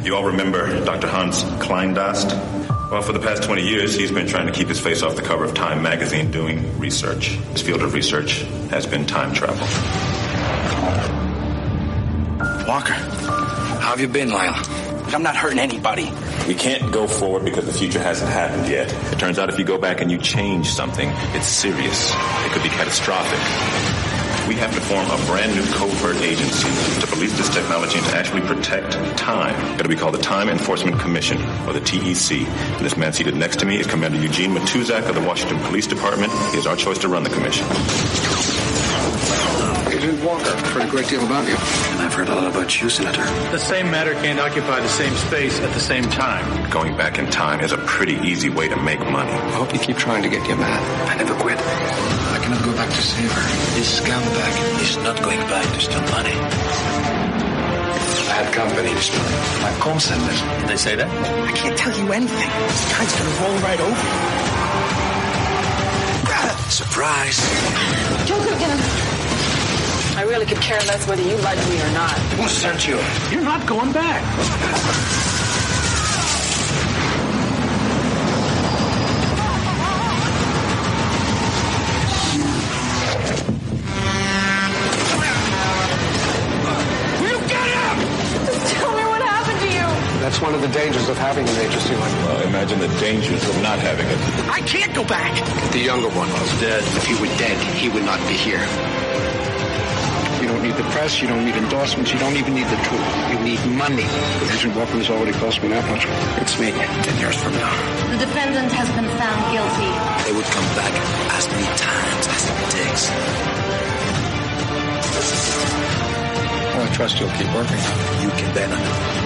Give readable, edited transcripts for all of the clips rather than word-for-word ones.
You all remember Dr. Hans Kleindost? Well, for the past 20 years, he's been trying to keep his face off the cover of Time magazine doing research. His field of research has been time travel. Walker, how have you been, Lyle? I'm not hurting anybody. We can't go forward because the future hasn't happened yet. It turns out if you go back and you change something, it's serious. It could be catastrophic. We have to form a brand new covert agency to police this technology and to actually protect time. It'll be called the Time Enforcement Commission, or the TEC. And this man seated next to me is Commander Eugene Matuzak of the Washington Police Department. He is our choice to run the commission. Agent Walker, I've heard a great deal about you. And I've heard a lot about you, Senator. The same matter can't occupy the same space at the same time. Going back in time is a pretty easy way to make money. I hope you keep trying to get your man. I never quit. I cannot go back to save her. This scumbag is not going back to steal money. Bad company this morning. My com senders. Did they say that? I can't tell you anything. This guy's gonna roll right over you. Surprise. Don't go get him. I really could care less whether you like me or not. Who sent you? You're not going back. That's one of the dangers of having an agency like that. Well, imagine the dangers of not having it. I can't go back. The younger one was Dead. If he were dead, he would not be here. You don't need the press, you don't need endorsements, you don't even need the truth. You need money. Agent Walker has already cost me that much. It's me. 10 years from now. The defendant has been found guilty. They would come back as many times as it takes. Well, I trust you'll keep working. You can bet on it.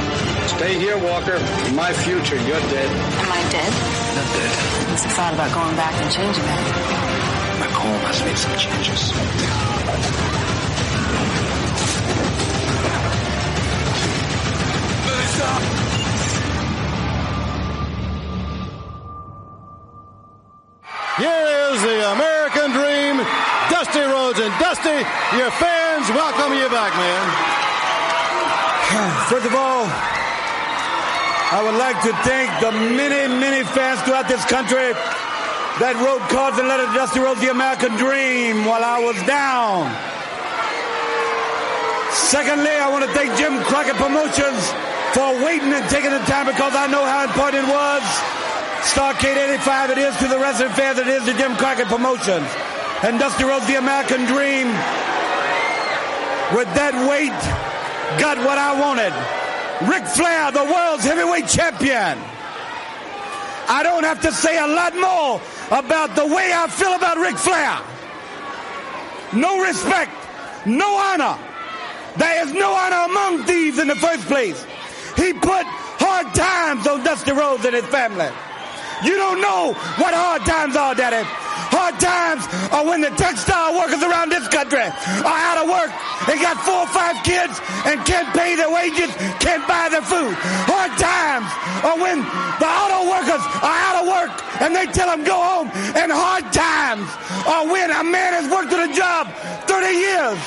Stay here, Walker. In my future, you're dead. Am I dead? Not dead. What's the thought about going back and changing that? My com has made some changes. Here is the American Dream, Dusty Rhodes. And Dusty, your fans welcome you back, man. First of all, I would like to thank the many, many fans throughout this country that wrote cards and letters to Dusty Rhodes, the American Dream, while I was down. Secondly, I want to thank Jim Crockett Promotions for waiting and taking the time, because I know how important it was. Starcade 85 it is to the wrestling fans, it is to Jim Crockett Promotions. And Dusty Rhodes, the American Dream, with that weight, got what I wanted. Ric Flair, the world's heavyweight champion. I don't have to say a lot more about the way I feel about Ric Flair. No respect, no honor. There is no honor among thieves in the first place. He put hard times on Dusty Rhodes and his family. You don't know what hard times are, Daddy. Hard times are when the textile workers around this country are out of work and got 4 or 5 kids and can't pay their wages, can't buy their food. Hard times are when the auto workers are out of work and they tell them go home. And hard times are when a man has worked at a job 30 years.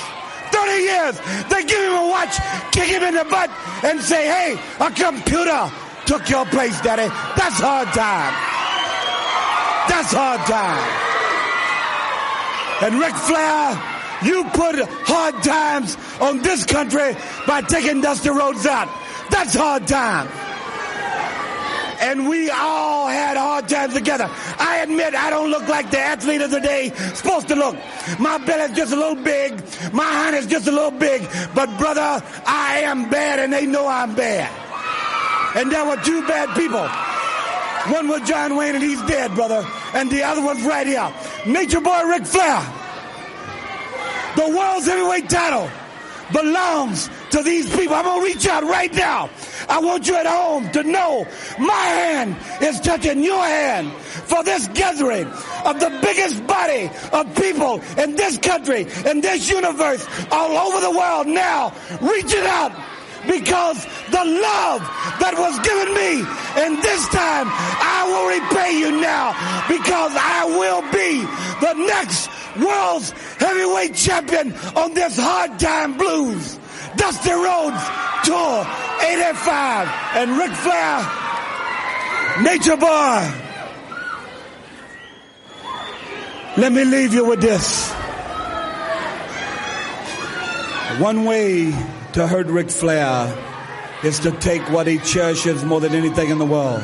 30 years. They give him a watch, kick him in the butt, and say, hey, a computer took your place, Daddy. That's hard time. That's hard time. And Ric Flair, you put hard times on this country by taking Dusty Rhodes out. That's hard time. And we all had hard times together. I admit I don't look like the athlete of the day supposed to look. My belly's just a little big. My hand is just a little big. But, brother, I am bad, and they know I'm bad. And there were 2 bad people. One was John Wayne, and he's dead, brother. And the other one's right here. Nature Boy Ric Flair. The world's heavyweight title belongs to these people. I'm going to reach out right now. I want you at home to know my hand is touching your hand for this gathering of the biggest body of people in this country, in this universe, all over the world now. Reach it out. Because the love that was given me, and this time I will repay you now, because I will be the next world's heavyweight champion on this hard time blues. Dusty Rhodes Tour 85, and Ric Flair, Nature Boy. Let me leave you with this. One way to hurt Ric Flair is to take what he cherishes more than anything in the world.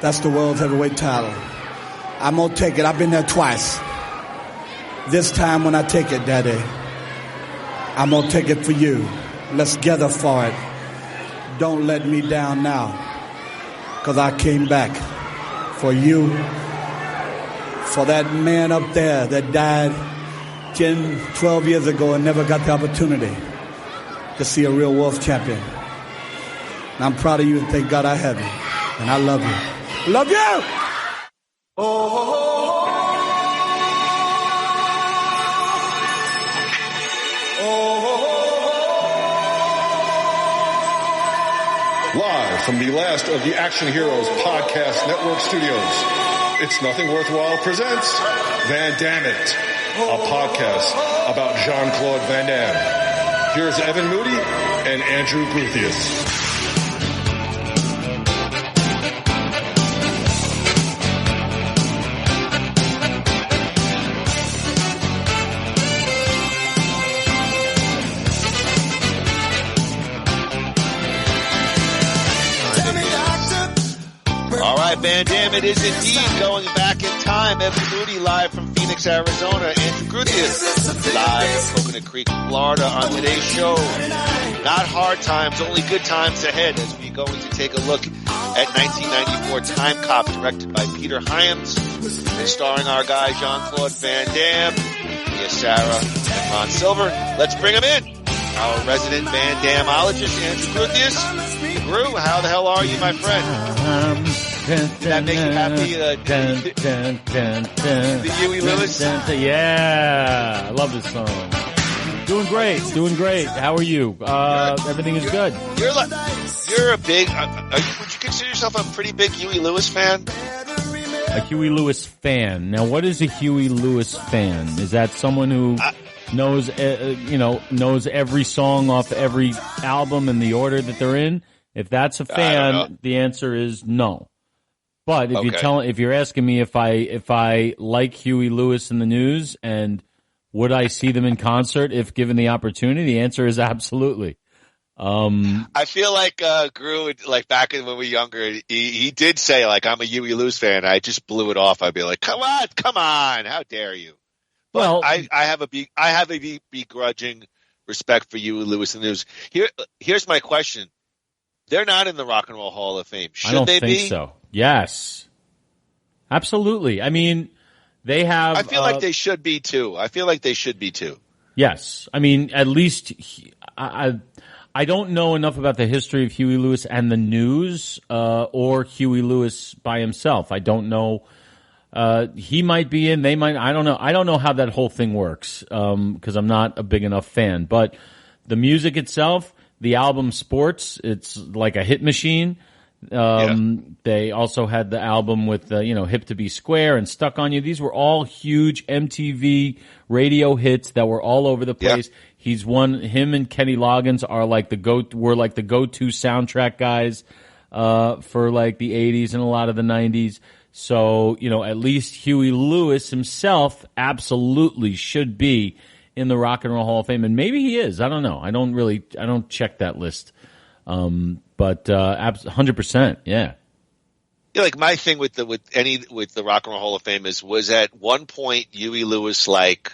That's the world's heavyweight title. I'm going to take it. I've been there twice. This time when I take it, Daddy, I'm going to take it for you. Let's gather for it. Don't let me down now, because I came back for you, for that man up there that died 10, 12 years ago and never got the opportunity to see a real Wolf champion. And I'm proud of you, and thank God I have you. And I love you. Love you! Live from the last of the Action Heroes Podcast Network studios, It's Nothing Worthwhile presents Van Dammit, a podcast about Jean-Claude Van Damme. Here's Evan Moody and Andrew Gruthius. Van Damme, it is indeed going back in time. Evan Moody live from Phoenix, Arizona. Andrew Gruthius live from Coconut Creek, Florida on today's show. Not hard times, only good times ahead as we're going to take a look at 1994 Timecop, directed by Peter Hyams and starring our guy Jean-Claude Van Damme, Mia Sara, and Ron Silver. Let's bring him in. Our resident Van Dammeologist, Andrew Gruthius. Groo, how the hell are you, my friend? Did that make you happy? The Huey Lewis? Yeah, I love this song. Doing great. How are you? Everything is good. You're a big, would you consider yourself a pretty big Huey Lewis fan? A Huey Lewis fan. Now, what is a Huey Lewis fan? Is that someone who knows every song off every album in the order that they're in? If that's a fan, the answer is no. But if you're asking me if I like Huey Lewis and the News and would I see them in concert if given the opportunity, the answer is absolutely. I feel like Groo, like back when we were younger, he did say like I'm a Huey Lewis fan. I just blew it off. I'd be like, come on, how dare you? But well, I have a begrudging respect for Huey Lewis and the News. Here's my question. They're not in the Rock and Roll Hall of Fame. Should they be? I don't think so. Yes. Absolutely. I mean, they have... I feel like they should be, too. Yes. I mean, at least... I don't know enough about the history of Huey Lewis and the News or Huey Lewis by himself. I don't know. He might be in, they might... I don't know. I don't know how that whole thing works because I'm not a big enough fan. But the music itself... The album Sports, it's like a hit machine. They also had the album with, Hip to Be Square and Stuck on You. These were all huge MTV radio hits that were all over the place. Yeah. Him and Kenny Loggins were like the go-to soundtrack guys, for like the 80s and a lot of the 90s. So, at least Huey Lewis himself absolutely should be in the Rock and Roll Hall of Fame, and maybe he is. I don't know. I don't check that list. But 100%, yeah. Yeah, like my thing with the Rock and Roll Hall of Fame was at one point Huey Lewis, like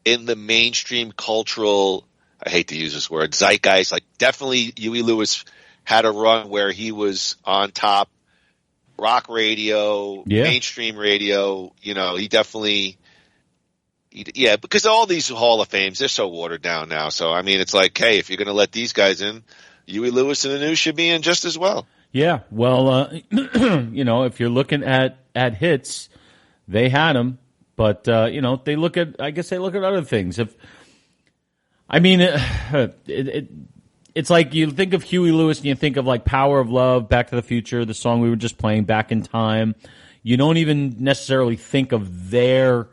in the mainstream cultural, I hate to use this word, zeitgeist, like definitely Huey Lewis had a run where he was on top, rock radio, mainstream radio, he definitely... Yeah, because all these Hall of Fames, they're so watered down now. So, I mean, it's like, hey, if you're going to let these guys in, Huey Lewis and the News should be in just as well. Yeah, well, if you're looking at hits, they had them. But, they look at other things. It's like you think of Huey Lewis and you think of like Power of Love, Back to the Future, the song we were just playing, Back in Time. You don't even necessarily think of their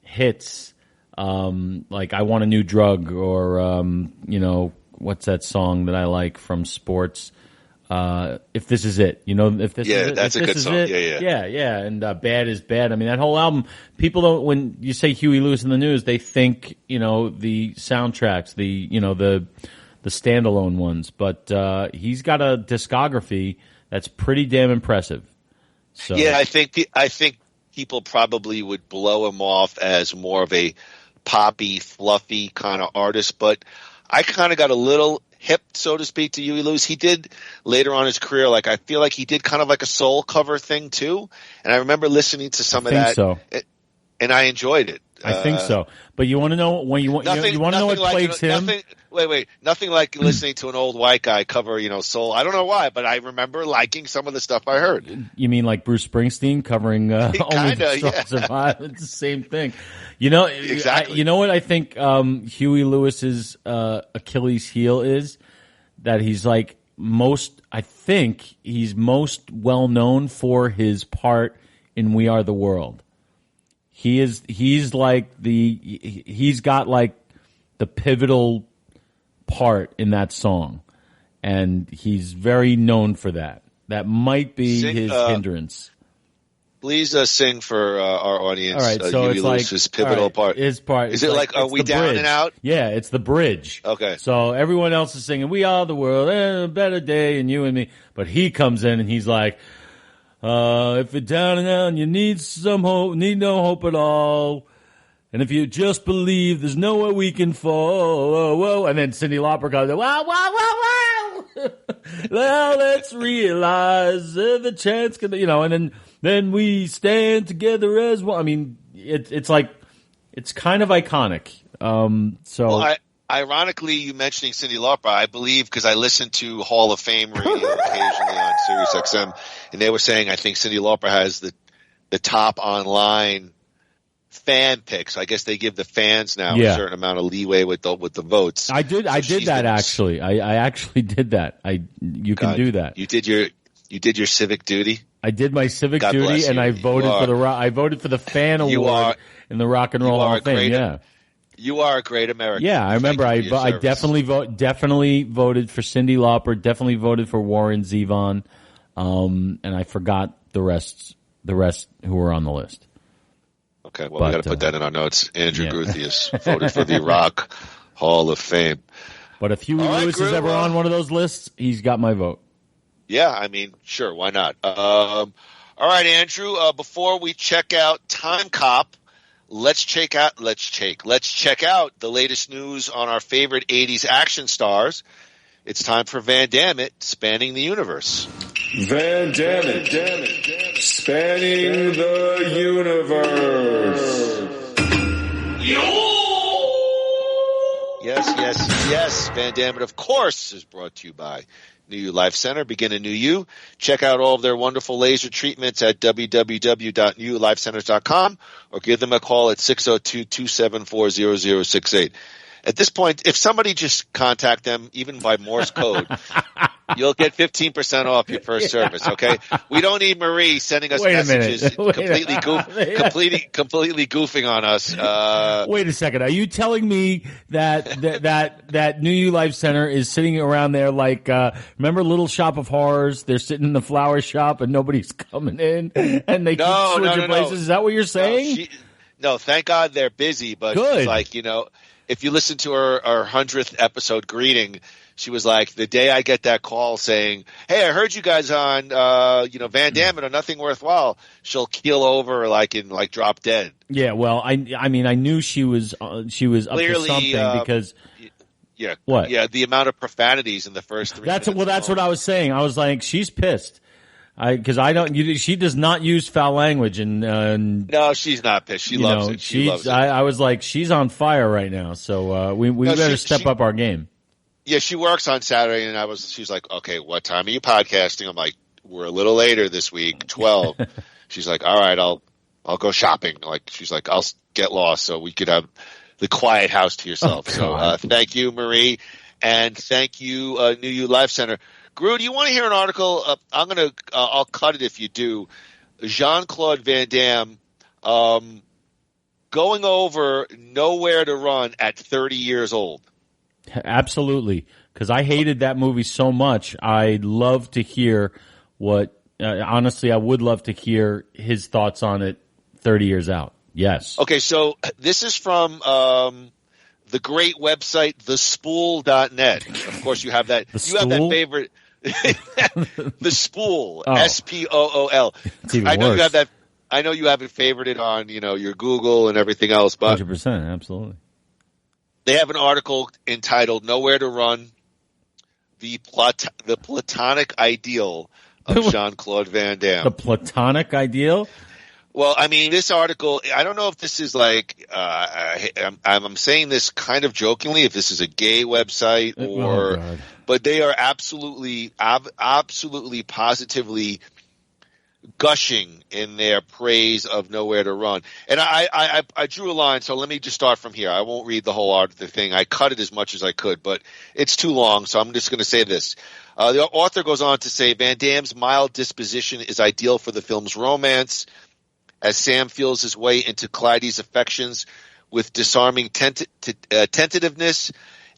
hits, like I Want a New Drug or what's that song that I like from sports? If This Is It, if this is it, that's a good song. Yeah. And Bad is Bad. I mean, that whole album, people don't, when you say Huey Lewis in the news, they think, the soundtracks, the standalone ones, but, he's got a discography that's pretty damn impressive. So. Yeah, I think people probably would blow him off as more of a poppy, fluffy kind of artist, but I kind of got a little hip, so to speak, to Huey Lewis. He did later on in his career, I feel like he did kind of like a soul cover thing too. And I remember listening to some of that, and I enjoyed it. I think so. But you want to know when you want to know what plagues him? Nothing like listening to an old white guy cover, soul. I don't know why, but I remember liking some of the stuff I heard. You mean like Bruce Springsteen covering Only the Strong Survive? It's the same thing. Exactly. You know what I think Huey Lewis's Achilles heel is? That he's he's most well known for his part in We Are the World. He's got the pivotal part in that song, and he's very known for that. That might be his hindrance. Please sing for our audience. All right, so Huey it's Lewis's pivotal part. His part. Is it Are We Down and Out? Yeah, it's the bridge. Okay. So everyone else is singing We Are the World, a better day, and you and me. But he comes in and he's like, if you're down and out and you need some hope, need no hope at all. And if you just believe there's nowhere we can fall. Whoa, whoa. And then Cyndi Lauper goes, wow, wow, wow, wow. Well, let's realize the chance can, and then we stand together as one. I mean, it's kind of iconic. Well, ironically, you mentioning Cyndi Lauper, I believe, because I listened to Hall of Fame radio occasionally on Sirius XM, and they were saying I think Cyndi Lauper has the top online fan picks. I guess they give the fans now a certain amount of leeway with the votes. I did that actually. I actually did that. You can do that. You did your civic duty. I did my civic duty, and I voted for the fan award in the Rock and Roll Hall of Fame. Yeah. You are a great American. Yeah, I remember. I definitely voted for Cyndi Lauper. Definitely voted for Warren Zevon, and I forgot the rest who were on the list. Okay, well, we got to put that in our notes. Andrew Gruthius voted for the Rock Hall of Fame. But if Huey Lewis is ever on one of those lists, he's got my vote. Yeah, I mean, sure, why not? All right, Andrew. Before we check out Timecop, let's check out the latest news on our favorite 80s action stars. It's time for Van Dammit, Spanning the Universe. Van Dammit, Spanning the Universe. Yes. Van Dammit, of course, is brought to you by New You Life Center. Begin a new you. Check out all of their wonderful laser treatments at www.newlifecenters.com or give them a call at 602-274-0068. At this point, if somebody just contact them, even by Morse code, you'll get 15% off your first service, okay? We don't need Marie sending us messages completely goofing on us. Wait a second. Are you telling me that New You Life Center is sitting around there like, remember Little Shop of Horrors? They're sitting in the flower shop and nobody's coming in and they keep switching places. Is that what you're saying? No, thank God they're busy, but Good. She's like, if you listen to our 100th episode greeting, she was like, the day I get that call saying, hey, I heard you guys on, Van Dammit or Nothing Worthwhile, she'll keel over like drop dead. Yeah, well, I mean, I knew she was up to something because. Yeah. What? Yeah, the amount of profanities in the first 3 minutes. That's what I was saying. I was like, she's pissed. She does not use foul language and no, she's not pissed. She loves it. She loves it. I was like, she's on fire right now. So, we better step up our game. Yeah, she works on Saturday and she's like, okay, what time are you podcasting? I'm like, we're a little later this week, 12. She's like, all right, I'll go shopping. She's like, I'll get lost so we could have the quiet house to yourself. So, thank you, Marie. And thank you, New You Life Center. Groo, do you want to hear an article? I'll cut it if you do. Jean-Claude Van Damme, going over Nowhere to Run at 30 years old. Absolutely, because I hated that movie so much. I'd love to hear what. Honestly, I would love to hear his thoughts on it 30 years out. Yes. Okay, so this is from the great website, thespool.net. Of course, you have that. You have that favorite. The Spool. SPOOL. I know you have that. I know you have it favorited on your Google and everything else, but 100%, absolutely. They have an article entitled "Nowhere to Run: The Platonic Ideal of Jean-Claude Van Damme." The platonic ideal? Well, I mean, this article, I don't know if this is like, I'm saying this kind of jokingly, if this is a gay website but they are absolutely, positively gushing in their praise of Nowhere to Run. And I drew a line, so let me just start from here. I won't read the whole the thing. I cut it as much as I could, but it's too long, so I'm just going to say this. The author goes on to say, Van Damme's mild disposition is ideal for the film's romance, as Sam feels his way into Clyde's affections with disarming tentativeness.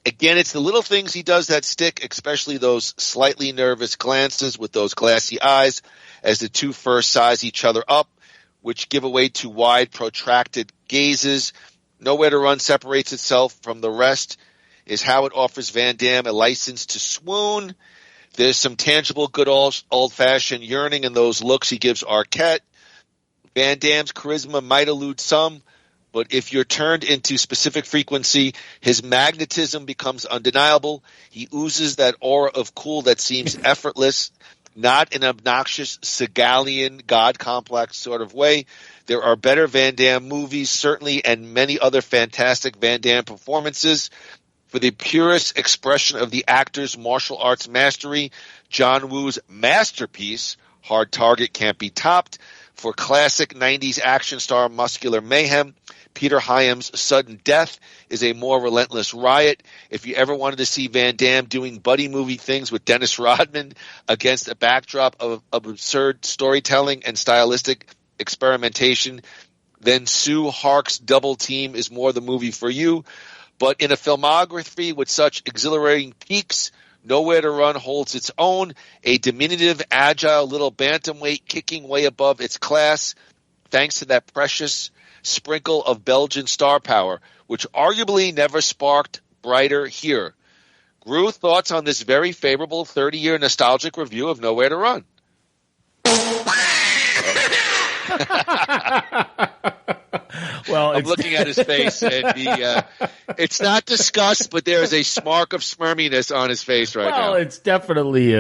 Again, it's the little things he does that stick, especially those slightly nervous glances with those glassy eyes as the two first size each other up, which give way to wide, protracted gazes. Nowhere to Run separates itself from the rest is how it offers Van Damme a license to swoon. There's some tangible, good old-fashioned yearning in those looks he gives Arquette. Van Damme's charisma might elude some, but if you're turned into specific frequency, his magnetism becomes undeniable. He oozes that aura of cool that seems effortless, not in an obnoxious Seagalian God complex sort of way. There are better Van Damme movies, certainly, and many other fantastic Van Damme performances. For the purest expression of the actor's martial arts mastery, John Woo's masterpiece, Hard Target, can't be topped. For classic 90s action star muscular mayhem, Peter Hyams' Sudden Death is a more relentless riot. If you ever wanted to see Van Damme doing buddy movie things with Dennis Rodman against a backdrop of absurd storytelling and stylistic experimentation, then Sue Hark's Double Team is more the movie for you. But in a filmography with such exhilarating peaks, Nowhere to Run holds its own, a diminutive, agile little bantamweight kicking way above its class, thanks to that precious sprinkle of Belgian star power, which arguably never sparked brighter here. Groo, thoughts on this very favorable 30-year nostalgic review of Nowhere to Run? Well, I'm looking at his face, and it's not disgust, but there is a smirk of smirminess on his face right now. Well, it's definitely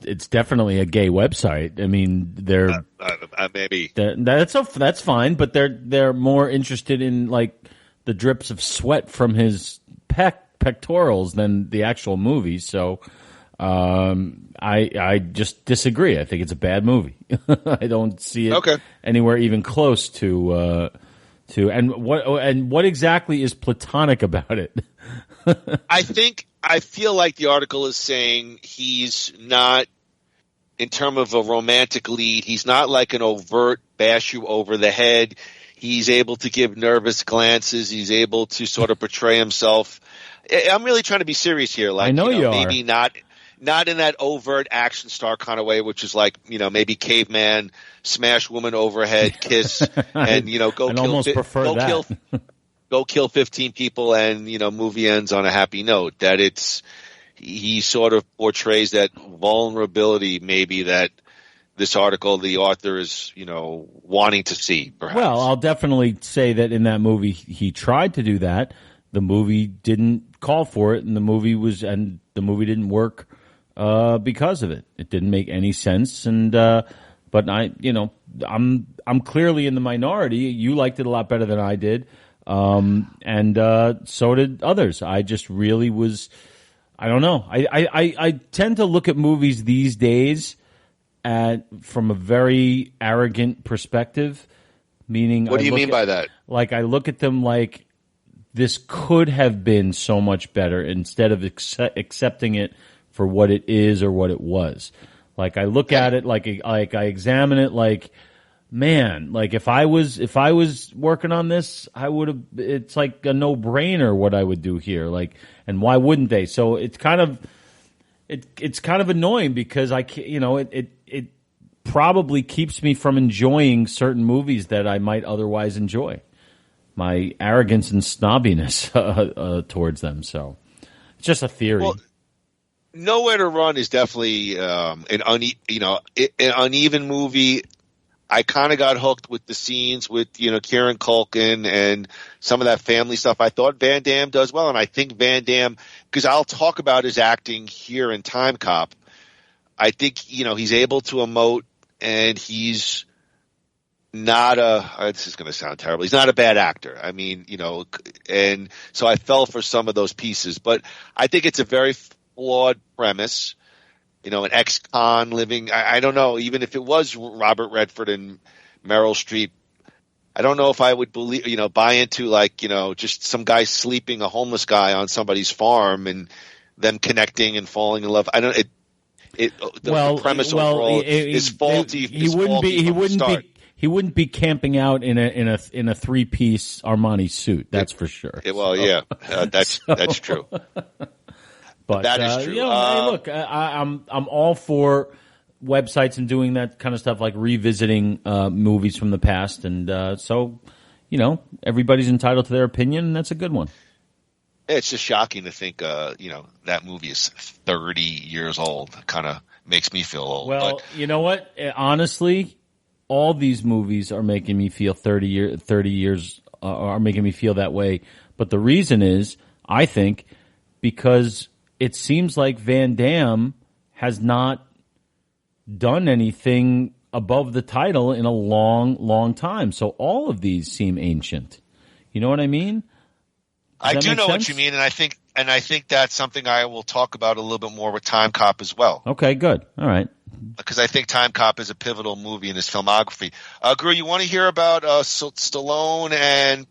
it's definitely a gay website. I mean, they're maybe that's fine, but they're more interested in like the drips of sweat from his pectorals than the actual movie. So, I just disagree. I think it's a bad movie. I don't see it anywhere even close to and what exactly is platonic about it? I feel like the article is saying he's not, in terms of a romantic lead, he's not like an overt bash you over the head. He's able to give nervous glances. He's able to sort of portray himself. I'm really trying to be serious here. Like, I know you are. Maybe not in that overt action star kind of way, which is like, maybe caveman, smash woman overhead, kiss, and, go kill 15 people and, movie ends on a happy note. That he sort of portrays that vulnerability maybe that this article, the author is, wanting to see, perhaps. Well, I'll definitely say that in that movie he tried to do that. The movie didn't call for it, and the movie didn't work because of it. It didn't make any sense, and but I'm clearly in the minority. You liked it a lot better than I did, and so did others. I just really was. I don't know. I tend to look at movies these days from a very arrogant perspective. Meaning, what do you mean by that? Like, I look at them like this could have been so much better instead of accepting it for what it is or what it was. Like, I look at it like I examine it like man, like if I was working on this, I would have. It's like a no-brainer what I would do here. Like, and why wouldn't they? So it's kind of annoying because it probably keeps me from enjoying certain movies that I might otherwise enjoy. My arrogance and snobbiness towards them. So it's just a theory. Well, Nowhere to Run is definitely an uneven movie. I kind of got hooked with the scenes with, Kieran Culkin and some of that family stuff. I thought Van Damme does well, and I think Van Damme, because I'll talk about his acting here in Timecop, I think, he's able to emote, and he's not this is going to sound terrible. He's not a bad actor. I mean, and so I fell for some of those pieces, but I think it's a very flawed premise. An ex-con living, I don't know, even if it was Robert Redford and Meryl Streep, I don't know if I would buy into just some guy sleeping a homeless guy on somebody's farm and them connecting and falling in love. The premise overall is faulty. He wouldn't be camping out in a 3-piece Armani suit. That's for sure. That's true. But that is true. Hey, look, I'm all for websites and doing that kind of stuff, like revisiting movies from the past, and so everybody's entitled to their opinion, and that's a good one. It's just shocking to think, that movie is 30 years old. Kind of makes me feel old. Well, you know what? Honestly, all these movies are making me feel 30 years are making me feel that way. But the reason is, I think, because it seems like Van Damme has not done anything above the title in a long, long time. So all of these seem ancient. You know what I mean? I do know what you mean, and I think that's something I will talk about a little bit more with Timecop as well. Okay, good. All right. Because I think Timecop is a pivotal movie in his filmography. Groo, you want to hear about Stallone and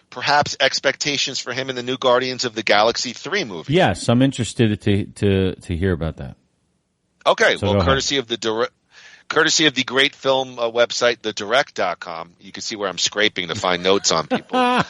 perhaps expectations for him in the new Guardians of the Galaxy 3 movie? Yes, I'm interested to hear about that. Okay, so well, courtesy of the great film website, thedirect.com, you can see where I'm scraping to find notes on people.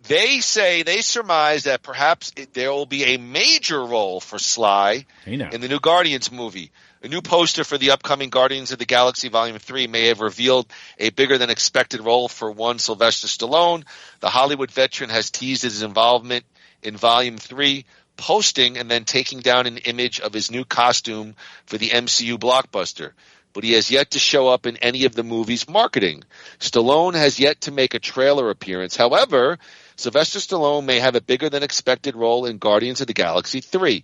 They surmise that perhaps there will be a major role for Sly in the new Guardians movie. A new poster for the upcoming Guardians of the Galaxy Volume 3 may have revealed a bigger-than-expected role for one Sylvester Stallone. The Hollywood veteran has teased his involvement in Volume 3, posting and then taking down an image of his new costume for the MCU blockbuster. But he has yet to show up in any of the movie's marketing. Stallone has yet to make a trailer appearance. However, Sylvester Stallone may have a bigger-than-expected role in Guardians of the Galaxy 3.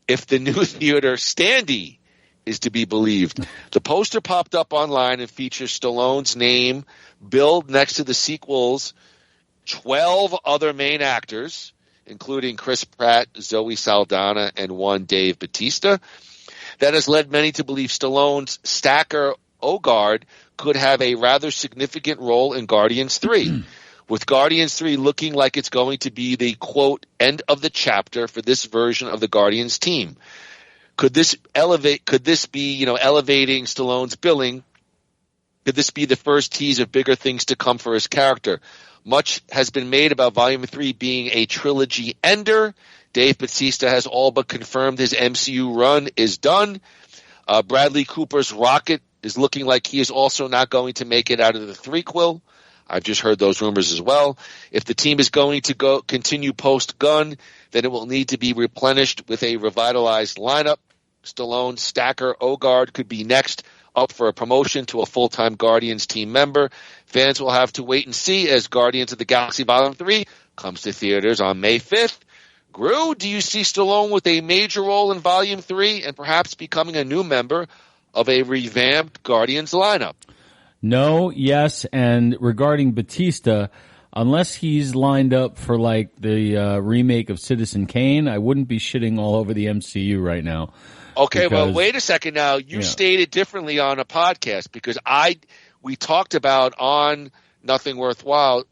If the new theater standee is to be believed. The poster popped up online and features Stallone's name billed next to the sequel's 12 other main actors, including Chris Pratt, Zoe Saldana, and one Dave Bautista. That has led many to believe Stallone's stacker Ogard could have a rather significant role in Guardians 3. With Guardians 3 looking like it's going to be the, quote, end of the chapter for this version of the Guardians team. Could this be, elevating Stallone's billing? Could this be the first tease of bigger things to come for his character? Much has been made about Volume 3 being a trilogy ender. Dave Bautista has all but confirmed his MCU run is done. Bradley Cooper's Rocket is looking like he is also not going to make it out of the threequel. I've just heard those rumors as well. If the team is going to continue post-Gunn, then it will need to be replenished with a revitalized lineup. Stallone, Stacker, Ogard could be next up for a promotion to a full-time Guardians team member. Fans will have to wait and see as Guardians of the Galaxy Volume 3 comes to theaters on May 5th. Groo, do you see Stallone with a major role in Volume 3 and perhaps becoming a new member of a revamped Guardians lineup? No, yes, and regarding Bautista, unless he's lined up for like the remake of Citizen Kane, I wouldn't be shitting all over the MCU right now. Okay, well, wait a second now. You stated differently on a podcast because we talked about on Nothing Worthwhile,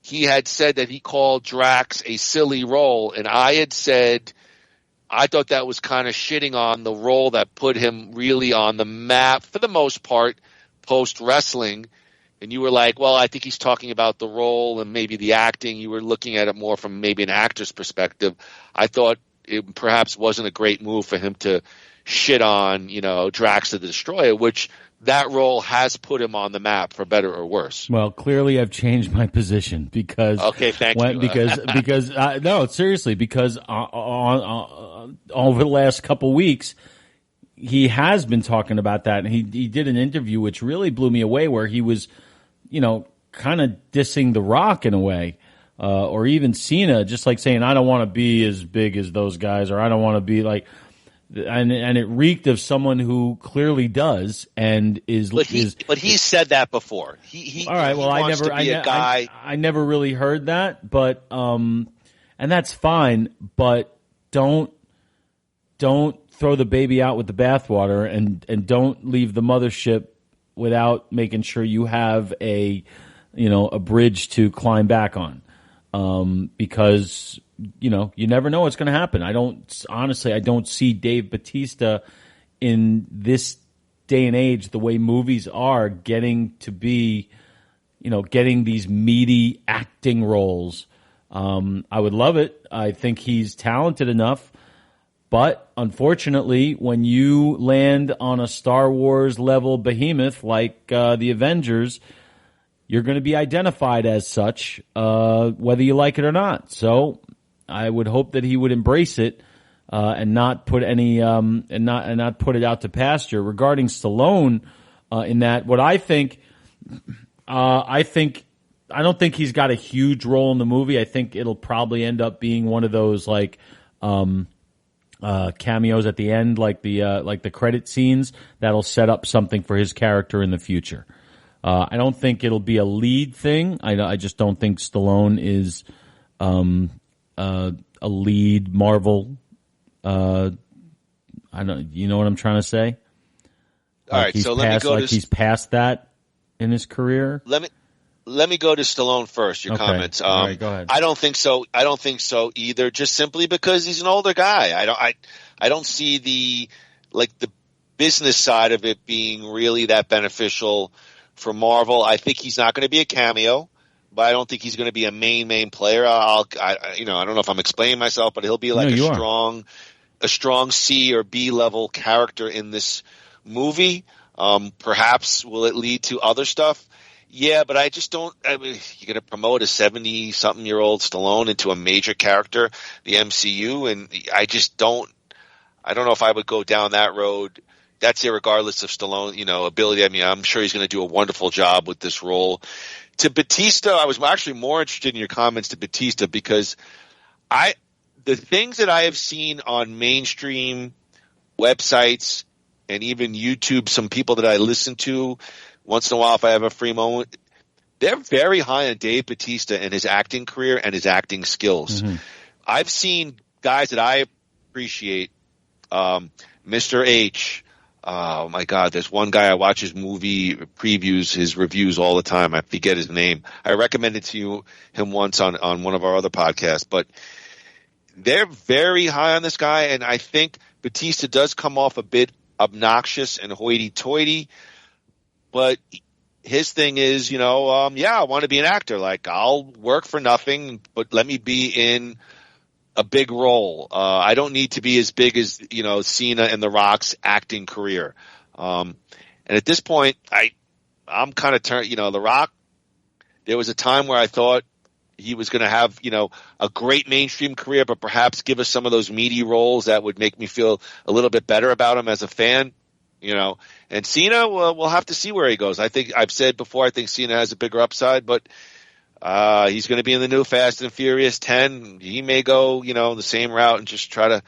he had said that he called Drax a silly role, and I had said I thought that was kind of shitting on the role that put him really on the map for the most part post-wrestling. And you were like, well, I think he's talking about the role and maybe the acting. You were looking at it more from maybe an actor's perspective. I thought it perhaps wasn't a great move for him to shit on, Drax the Destroyer, which that role has put him on the map for better or worse. Well, clearly I've changed my position because okay, thank you. because no, seriously, because over the last couple weeks he has been talking about that, and he did an interview which really blew me away, where he was, kind of dissing The Rock in a way, or even Cena, just like saying, I don't want to be as big as those guys, or I don't want to be like. And it reeked of someone who clearly does and is. But he said that before. He all right. Well, I never really heard that, but and that's fine. But don't throw the baby out with the bathwater, and don't leave the mothership without making sure you have a bridge to climb back on, because. You never know what's going to happen. I don't see Dave Bautista in this day and age, the way movies are, getting to be, getting these meaty acting roles. I would love it. I think he's talented enough. But unfortunately, when you land on a Star Wars level behemoth like the Avengers, you're going to be identified as such, whether you like it or not. So I would hope that he would embrace it and not put any and not put it out to pasture. Regarding Stallone, in that, what I don't think he's got a huge role in the movie. I think it'll probably end up being one of those like cameos at the end, like the credit scenes that'll set up something for his character in the future. I don't think it'll be a lead thing. I just don't think Stallone is. A lead Marvel. I don't. You know what I'm trying to say? All right, so let me go. He's past that in his career. Let me go to Stallone first. Your comments. All right, go ahead. I don't think so. I don't think so either. Just simply because he's an older guy. I don't see the business side of it being really that beneficial for Marvel. I think he's not going to be a cameo. But I don't think he's going to be a main player. I don't know if I'm explaining myself, but he'll be like a strong C or B level character in this movie. Perhaps will it lead to other stuff? Yeah, but I just don't. You're going to promote a 70-something-year-old Stallone into a major character, the MCU, and I just don't. I don't know if I would go down that road. That's irregardless of Stallone, ability. I mean, I'm sure he's going to do a wonderful job with this role. To Bautista, I was actually more interested in your comments to Bautista because the things that I have seen on mainstream websites and even YouTube, some people that I listen to once in a while if I have a free moment, they're very high on Dave Bautista and his acting career and his acting skills. Mm-hmm. I've seen guys that I appreciate, Mr. H. Oh my God, there's one guy I watch his movie previews, his reviews all the time. I forget his name. I recommended to him once on one of our other podcasts, but they're very high on this guy. And I think Bautista does come off a bit obnoxious and hoity-toity, but his thing is, I want to be an actor. Like, I'll work for nothing, but let me be in a big role. I don't need to be as big as, Cena and The Rock's acting career. And at this point, I'm kind of turned, The Rock, there was a time where I thought he was going to have, a great mainstream career, but perhaps give us some of those meaty roles that would make me feel a little bit better about him as a fan, And Cena, we'll have to see where he goes. I think I've said before, I think Cena has a bigger upside, but he's going to be in the new Fast and Furious 10. He may go, the same route and just try to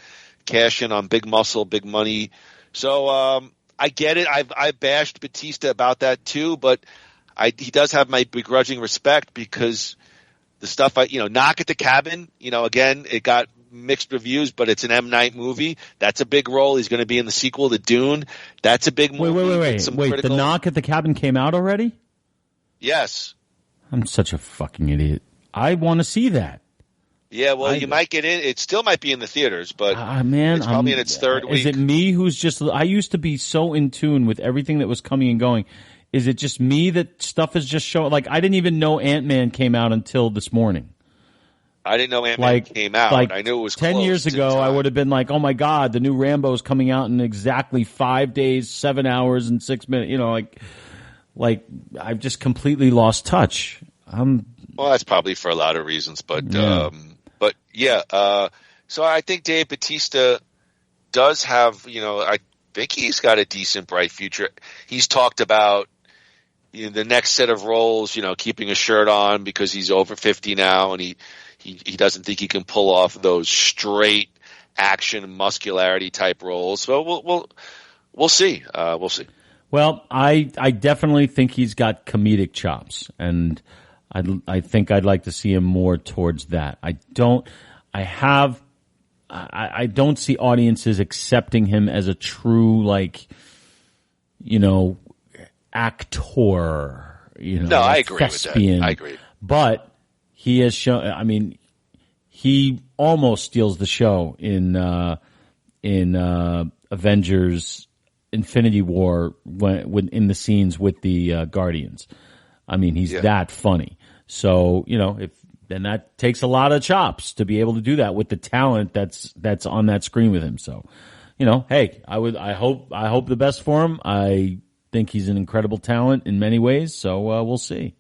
cash in on big muscle, big money. So I get it. I've bashed Bautista about that too, but he does have my begrudging respect because the stuff Knock at the Cabin, again, it got mixed reviews, but it's an M. Night movie. That's a big role. He's going to be in the sequel to Dune. That's a big movie. Wait. The Knock at the Cabin came out already? Yes. I'm such a fucking idiot. I want to see that. Yeah, well, you might get in. It still might be in the theaters, but man, it's probably in its third week. Is it me who's just? I used to be so in tune with everything that was coming and going. Is it just me that stuff is just showing? Like, I didn't even know Ant-Man came out until this morning. I didn't know Ant-Man came out. I knew it was 10 years ago. I would have been like, "Oh my God, the new Rambo is coming out in exactly 5 days, 7 hours, and 6 minutes." You know, like I've just completely lost touch. Well, that's probably for a lot of reasons, but so I think Dave Bautista does have, I think he's got a decent, bright future. He's talked about the next set of roles, keeping a shirt on because he's over 50 now, and he doesn't think he can pull off those straight action muscularity type roles. So we'll see. We'll see. Well, I definitely think he's got comedic chops, and I think I'd like to see him more towards that. I don't see audiences accepting him as a true, actor. No, I agree thespian. with that. I agree. But he has shown. I mean, he almost steals the show in Avengers: Infinity War when in the scenes with the Guardians. I mean, he's that funny. So, and that takes a lot of chops to be able to do that with the talent that's on that screen with him. So, hey, I hope the best for him. I think he's an incredible talent in many ways. So, we'll see.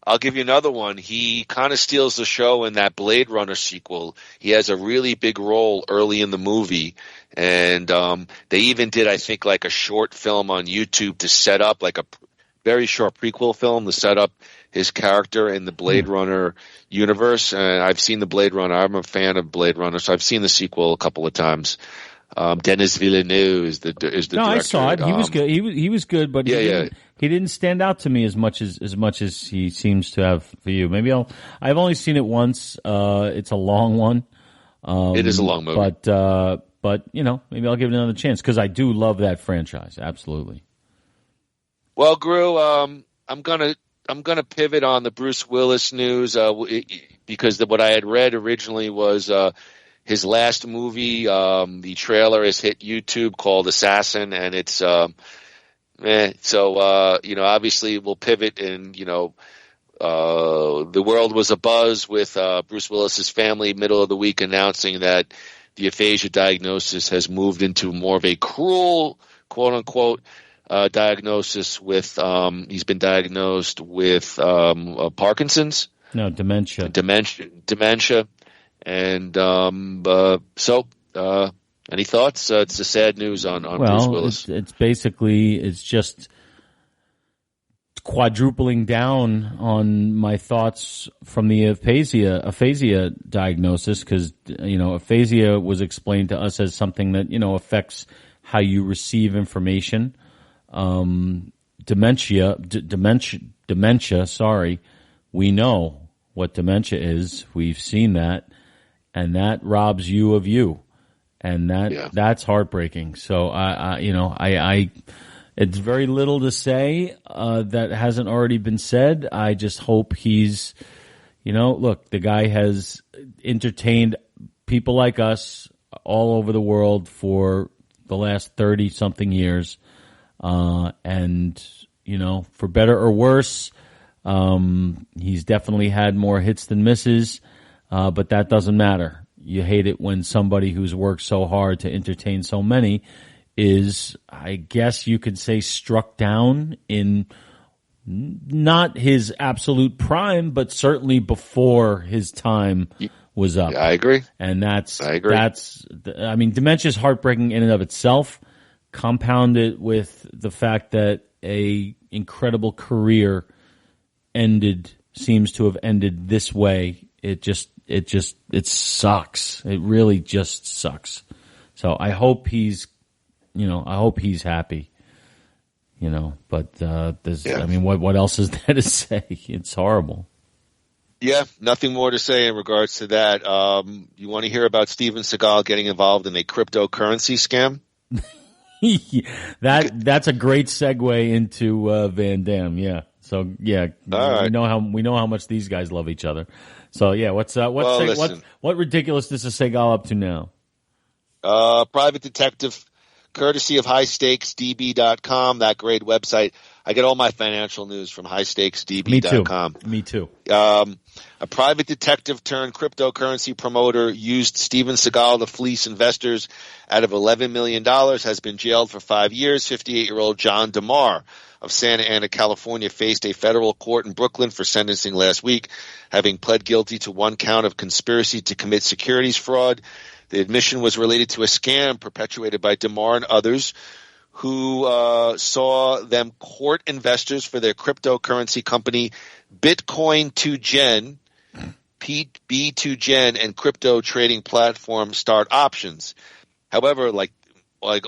I'll give you another one. He kind of steals the show in that Blade Runner sequel. He has a really big role early in the movie, and they even did, I think, like a short film on YouTube to set up, like a very short prequel film to set up his character in the Blade Runner universe. And I've seen the Blade Runner. I'm a fan of Blade Runner, so I've seen the sequel a couple of times. Denis Villeneuve is the director. No, I saw it. He was good. He was good, but he didn't stand out to me as much as he seems to have for you. Maybe I've only seen it once. It's a long one. It is a long movie, but maybe I'll give it another chance because I do love that franchise. Absolutely. Well, Groo, I'm gonna pivot on the Bruce Willis news because what I had read originally was his last movie. The trailer has hit YouTube called Assassin, and it's So obviously we'll pivot, and the world was abuzz with Bruce Willis's family middle of the week announcing that the aphasia diagnosis has moved into more of a cruel, quote unquote, diagnosis with he's been diagnosed with Parkinson's. No, dementia. And any thoughts? It's a sad news on Bruce Willis. It's basically just quadrupling down on my thoughts from the aphasia diagnosis, because aphasia was explained to us as something that affects how you receive information. Dementia. Sorry, we know what dementia is. We've seen that, and that robs you of you, and that's heartbreaking. So I it's very little to say that hasn't already been said. I just hope he's, look, the guy has entertained people like us all over the world for the last 30 something years. And for better or worse, he's definitely had more hits than misses, but that doesn't matter. You hate it when somebody who's worked so hard to entertain so many is, I guess you could say, struck down in not his absolute prime, but certainly before his time was up. Yeah, I agree. And dementia is heartbreaking in and of itself. Compounded with the fact that a incredible career seems to have ended this way. It sucks. It really just sucks. So I hope he's happy, but what else is there to say? It's horrible. Yeah, nothing more to say in regards to that. You want to hear about Steven Seagal getting involved in a cryptocurrency scam? That's a great segue into Van Damme. Yeah. So yeah, right. we know how much these guys love each other. So yeah, what ridiculousness is Seagal up to now? Private detective, courtesy of highstakesdb.com, that great website. I get all my financial news from highstakesdb.com. Me too. A private detective turned cryptocurrency promoter used Steven Seagal to fleece investors out of $11 million, has been jailed for 5 years. 58-year-old John DeMar of Santa Ana, California, faced a federal court in Brooklyn for sentencing last week, having pled guilty to one count of conspiracy to commit securities fraud. The admission was related to a scam perpetuated by DeMar and others who saw them court investors for their cryptocurrency company Bitcoin2Gen, B2Gen, and crypto trading platform Start Options. However, like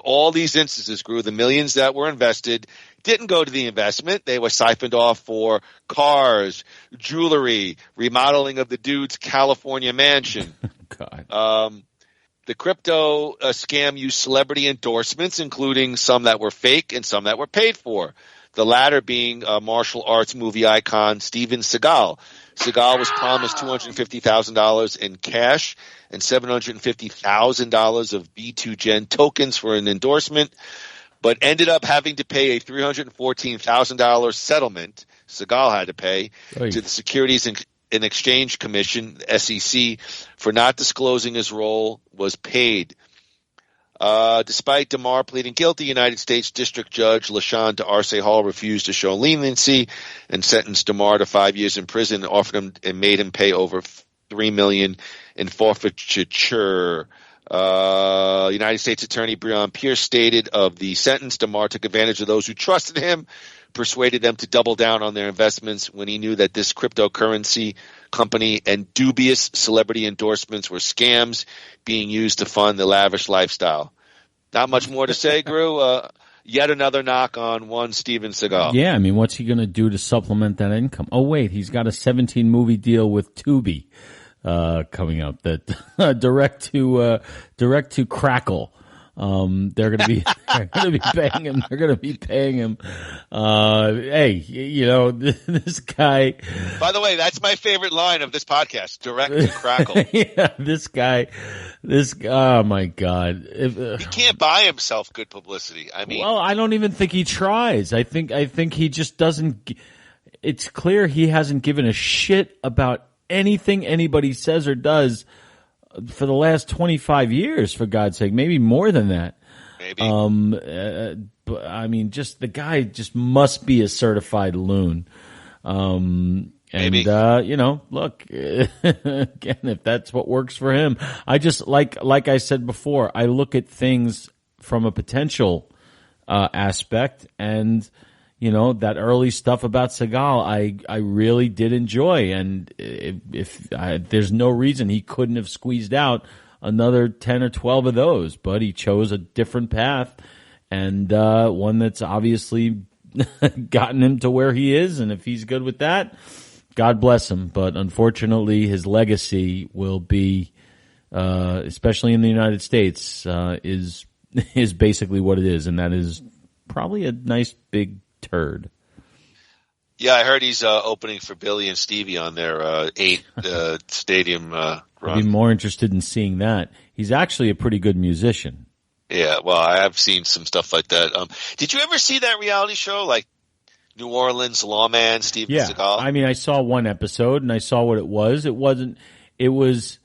all these instances, Groo, the millions that were invested didn't go to the investment. They were siphoned off for cars, jewelry, remodeling of the dude's California mansion. God. The crypto scam used celebrity endorsements, including some that were fake and some that were paid for. The latter being martial arts movie icon Steven Seagal. Seagal was promised $250,000 in cash and $750,000 of B2Gen tokens for an endorsement, but ended up having to pay a $314,000 settlement. Seagal had to pay to the Securities and Exchange Commission, SEC, for not disclosing his role was paid. Despite DeMar pleading guilty, United States District Judge LaShawn D'Arce Hall refused to show leniency and sentenced DeMar to 5 years in prison, offered him and made him pay over $3 million in forfeiture. United States Attorney Breon Pierce stated of the sentence, DeMar took advantage of those who trusted him, persuaded them to double down on their investments when he knew that this cryptocurrency company and dubious celebrity endorsements were scams being used to fund the lavish lifestyle. Not much more to say, Groo. Yet another knock on one Steven Seagal. Yeah, I mean, what's he going to do to supplement that income? Oh, wait, he's got a 17-movie deal with Tubi coming up that direct to Crackle. They're going to be paying him. They're going to be paying him. Hey, you know, this guy. By the way, that's my favorite line of this podcast. Direct to Crackle. Yeah, this guy. Oh my God. He can't buy himself good publicity. I mean, well, I don't even think he tries. I think he just doesn't. It's clear he hasn't given a shit about anything anybody says or does for the last 25 years, for God's sake, maybe more than that. Maybe. But I mean, just the guy just must be a certified loon. Maybe. You know, look, again, if that's what works for him, I just like I said before, I look at things from a potential aspect, and you know, that early stuff about Seagal, I really did enjoy, and there's no reason he couldn't have squeezed out another 10 or 12 of those, but he chose a different path, and one that's obviously gotten him to where he is, and if he's good with that, God bless him. But unfortunately, his legacy will be, especially in the United States, is basically what it is, and that is probably a nice big turd. Yeah, I heard he's opening for Billy and Stevie on their 8 stadium run. I'd be more interested in seeing that. He's actually a pretty good musician. Yeah, well, I have seen some stuff like that. Did you ever see that reality show, like New Orleans Lawman, Steven Seagal? I mean, I saw one episode and I saw what it was. It was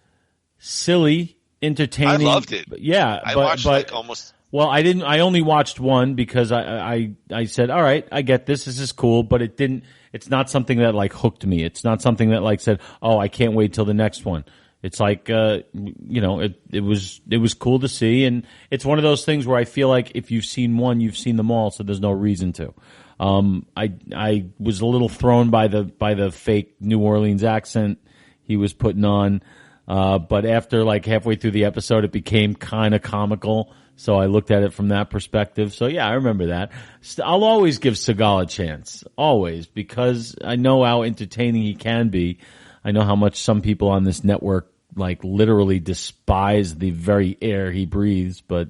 silly, entertaining. I loved it. Yeah. I watched like almost. Well, I only watched one because I said, all right, I get this. This is cool, but it's not something that like hooked me. It's not something that like said, oh, I can't wait till the next one. It's like, you know, it was cool to see. And it's one of those things where I feel like if you've seen one, you've seen them all. So there's no reason to. I was a little thrown by the fake New Orleans accent he was putting on. But after like halfway through the episode, it became kind of comical. So I looked at it from that perspective. So yeah, I remember that. I'll always give Seagal a chance. Always. Because I know how entertaining he can be. I know how much some people on this network like literally despise the very air he breathes. But,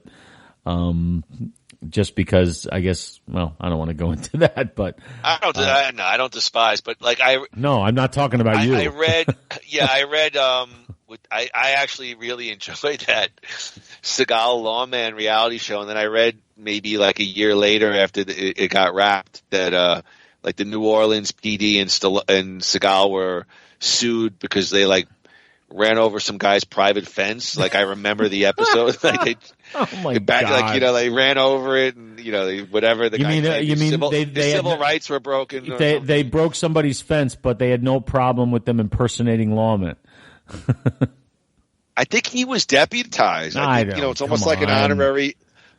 just because I guess, well, I don't want to go into that, but I don't despise, but like no, I'm not talking about you. I read, I actually really enjoyed that Seagal Lawman reality show, and then I read maybe like a year later after it got wrapped that like the New Orleans PD and Seagal were sued because they like ran over some guy's private fence. Like I remember the episode. Like God! Like they ran over it, and whatever. The civil rights were broken. They broke somebody's fence, but they had no problem with them impersonating lawmen. I think he was deputized. I think, it's almost like an honorary.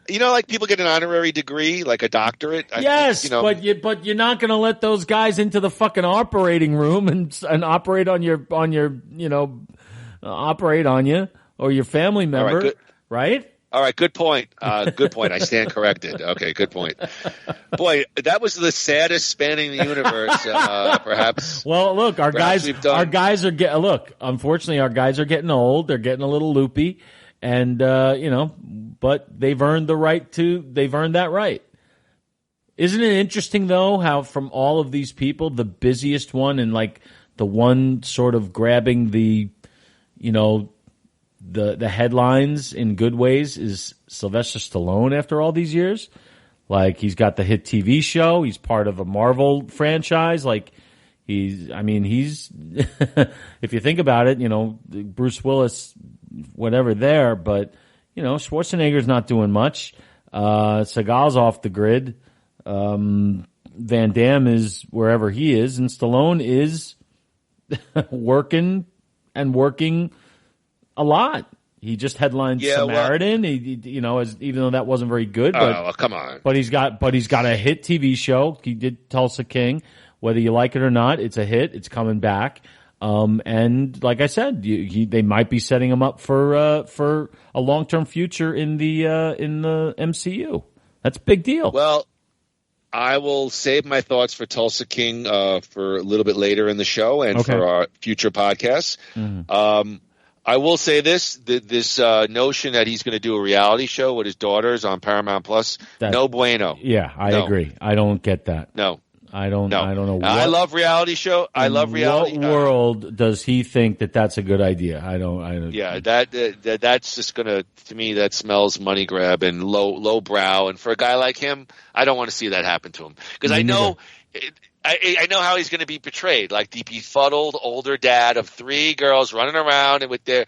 Like people get an honorary degree, like a doctorate. Yes, but you're not going to let those guys into the fucking operating room and operate on your operate on you or your family member, right? All right, good point. Good point. I stand corrected. Okay, good point. Boy, that was the saddest spanning the universe, perhaps. Well, look, unfortunately, our guys are getting old. They're getting a little loopy, and but they've earned that right. Isn't it interesting though how from all of these people, the busiest one and like the one sort of grabbing the headlines in good ways is Sylvester Stallone after all these years. Like he's got the hit TV show. He's part of a Marvel franchise. Like he's if you think about it, Bruce Willis, whatever there, but Schwarzenegger's not doing much. Seagal's off the grid. Van Damme is wherever he is, and Stallone is working a lot. He just headlined Samaritan. Even though that wasn't very good. But, come on. But he's got a hit TV show. He did Tulsa King. Whether you like it or not, it's a hit. It's coming back. And like I said, they might be setting him up for a long-term future in the MCU. That's a big deal. Well, I will save my thoughts for Tulsa King for a little bit later in the show and for our future podcasts. Mm-hmm. I will say this notion that he's going to do a reality show with his daughters on Paramount Plus, no bueno. Yeah, I agree. I don't get that. No. I don't know. I love reality show. I love reality. What world does he think that that's a good idea? I don't. Yeah, that's just gonna, to me, that smells money grab and low brow. And for a guy like him, I don't want to see that happen to him because I know how he's going to be portrayed, like the befuddled older dad of 3 girls running around and with their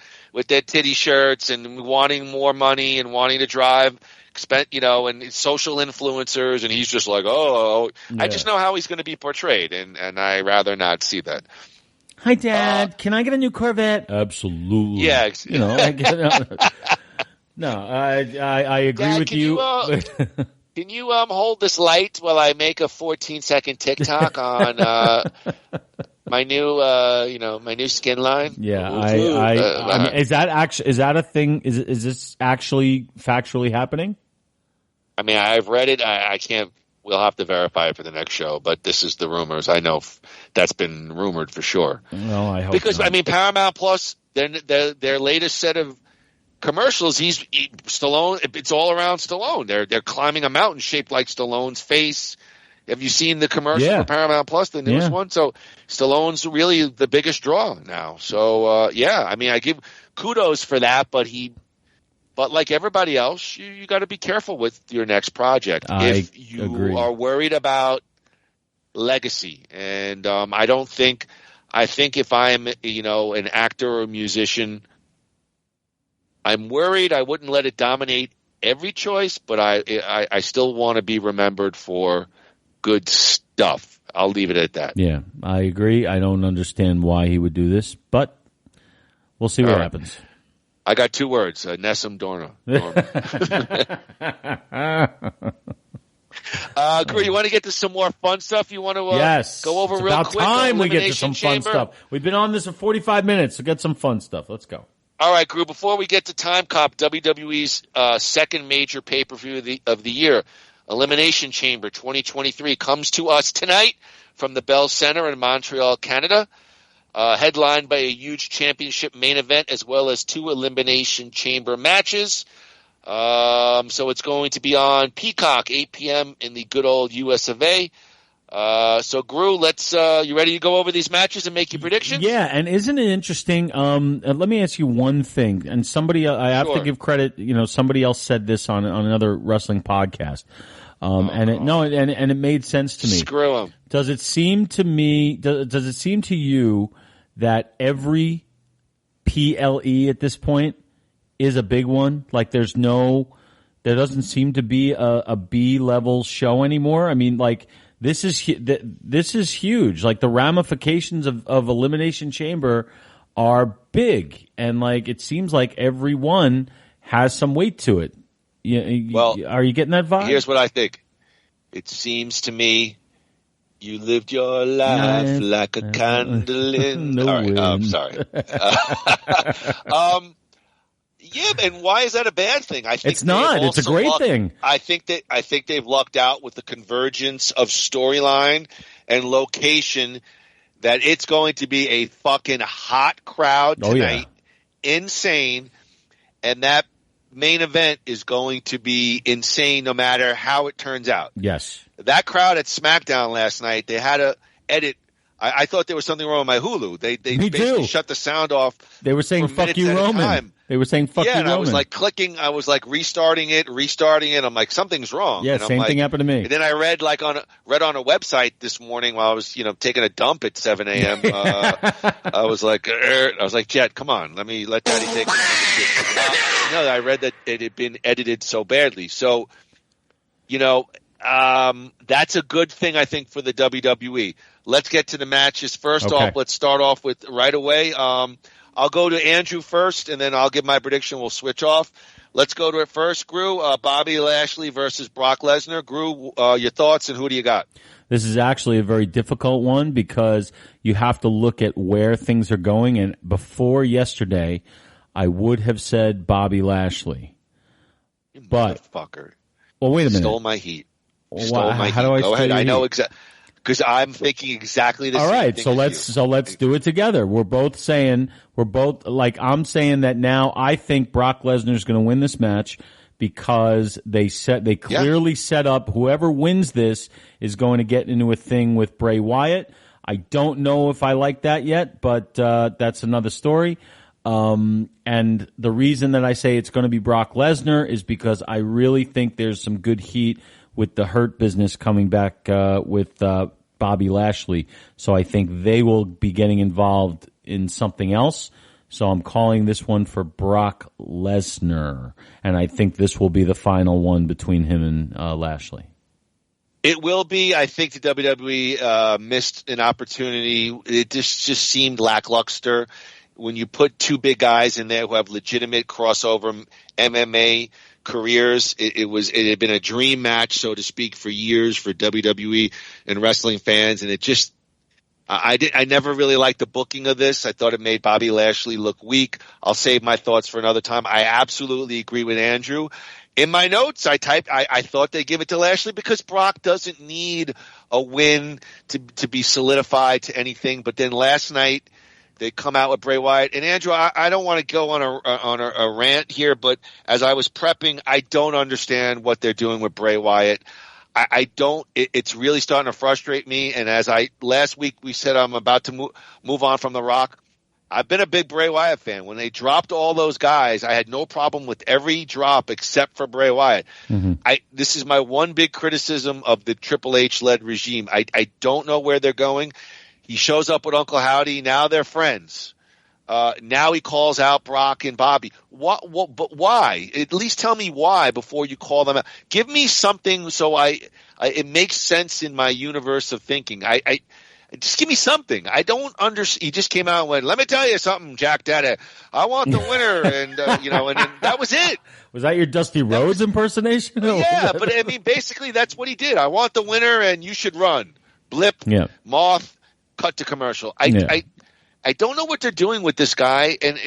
titty shirts and wanting more money and wanting to drive. And social influencers, and he's just like, yeah. I just know how he's going to be portrayed, and I rather not see that. Hi, Dad. Can I get a new Corvette? Absolutely. Yeah. No, I agree Dad, with you. Can you hold this light while I make a 14-second TikTok on my new skin line? Yeah, is that a thing? Is this actually factually happening? I mean, I've read it. I can't. We'll have to verify it for the next show. But this is the rumors. I know that's been rumored for sure. No, I hope because not. I mean, Paramount Plus, their latest set of commercials. Stallone. It's all around Stallone. They're climbing a mountain shaped like Stallone's face. Have you seen the commercial for Paramount Plus, the newest one? So Stallone's really the biggest draw now. So I mean, I give kudos for that, but like everybody else, you got to be careful with your next project if you are worried about legacy. And I think if I'm an actor or a musician, I'm worried I wouldn't let it dominate every choice, but I still want to be remembered for good stuff. I'll leave it at that. Yeah, I agree. I don't understand why he would do this, but we'll see what happens. I got 2 words: Nessun Dorma. Groo, you want to get to some more fun stuff? You want to go over real quick? It's about time we get to some Chamber? fun stuff. We've been on this for 45 minutes, so get some fun stuff. Let's go. All right, Groo, before we get to Timecop, WWE's second major pay-per-view of the year, Elimination Chamber 2023, comes to us tonight from the Bell Center in Montreal, Canada. Headlined by a huge championship main event as well as 2 Elimination Chamber matches. So it's going to be on Peacock, 8 p.m. in the good old US of A. So Groo, you ready to go over these matches and make your predictions? Yeah, and isn't it interesting? Let me ask you one thing, and I have to give credit. Somebody else said this on another wrestling podcast, and it made sense to me. Screw him. Does it seem to you that every PLE at this point is a big one? Like there doesn't seem to be a B level show anymore. I mean, like. This is huge. Like the ramifications of Elimination Chamber are big, and like it seems like every one has some weight to it. Well, are you getting that vibe? Here's what I think. It seems to me you lived your life like a candle in the wind. I'm sorry. Yeah, and why is that a bad thing? I think it's not. It's a great thing. I think they've lucked out with the convergence of storyline and location. That it's going to be a fucking hot crowd tonight, insane, and that main event is going to be insane no matter how it turns out. Yes, that crowd at SmackDown last night, they had to edit. I thought there was something wrong with my Hulu. They basically shut the sound off. They were saying "fuck you, Roman." They were saying "fuck you, Roman." Yeah, and I was like clicking. I was like restarting it. I'm like, something's wrong. Yeah, same thing happened to me. And then I read on a website this morning while I was taking a dump at 7 a.m. I was like, Jet, come on, let Daddy take it. No, I read that it had been edited so badly. So, that's a good thing, I think, for the WWE. Let's get to the matches. First off, let's start off with right away. I'll go to Andrew first, and then I'll give my prediction. We'll switch off. Let's go to it first, Groo. Bobby Lashley versus Brock Lesnar. Groo, your thoughts, and who do you got? This is actually a very difficult one because you have to look at where things are going. And before yesterday, I would have said Bobby Lashley. You motherfucker. Well, wait a minute. Stole my heat. How do I go ahead. I know exactly. Because I'm thinking exactly the same thing. All right, so let's do it together. I'm saying that now I think Brock Lesnar is going to win this match because they clearly set up whoever wins this is going to get into a thing with Bray Wyatt. I don't know if I like that yet, but that's another story. And the reason that I say it's going to be Brock Lesnar is because I really think there's some good heat with the Hurt Business coming back with Bobby Lashley. So I think they will be getting involved in something else. So I'm calling this one for Brock Lesnar. And I think this will be the final one between him and Lashley. It will be. I think the WWE missed an opportunity. It just seemed lackluster. When you put two big guys in there who have legitimate crossover MMA careers, it had been a dream match, so to speak, for years for WWE and wrestling fans, and it just I never really liked the booking of this. I thought it made Bobby Lashley look weak. I'll save my thoughts for another time. I absolutely agree with Andrew. In my notes, I thought they'd give it to Lashley because Brock doesn't need a win to be solidified to anything. But then last night, they come out with Bray Wyatt. And Andrew, I don't want to go on a rant here, but as I was prepping, I don't understand what they're doing with Bray Wyatt. I don't. It's really starting to frustrate me. And last week we said I'm about to move on from The Rock. I've been a big Bray Wyatt fan. When they dropped all those guys, I had no problem with every drop except for Bray Wyatt. Mm-hmm. This is my one big criticism of the Triple H-led regime. I don't know where they're going. He shows up with Uncle Howdy. Now they're friends. Now he calls out Brock and Bobby. But why? At least tell me why before you call them out. Give me something so it makes sense in my universe of thinking. Just give me something. I don't understand. He just came out and went, let me tell you something, Jack Daddy. I want the winner. And, and that was it. Was that your Dusty Rhodes impersonation? Yeah, but I mean, basically that's what he did. I want the winner and you should run. Blip, Moth, cut to commercial. I don't know what they're doing with this guy. And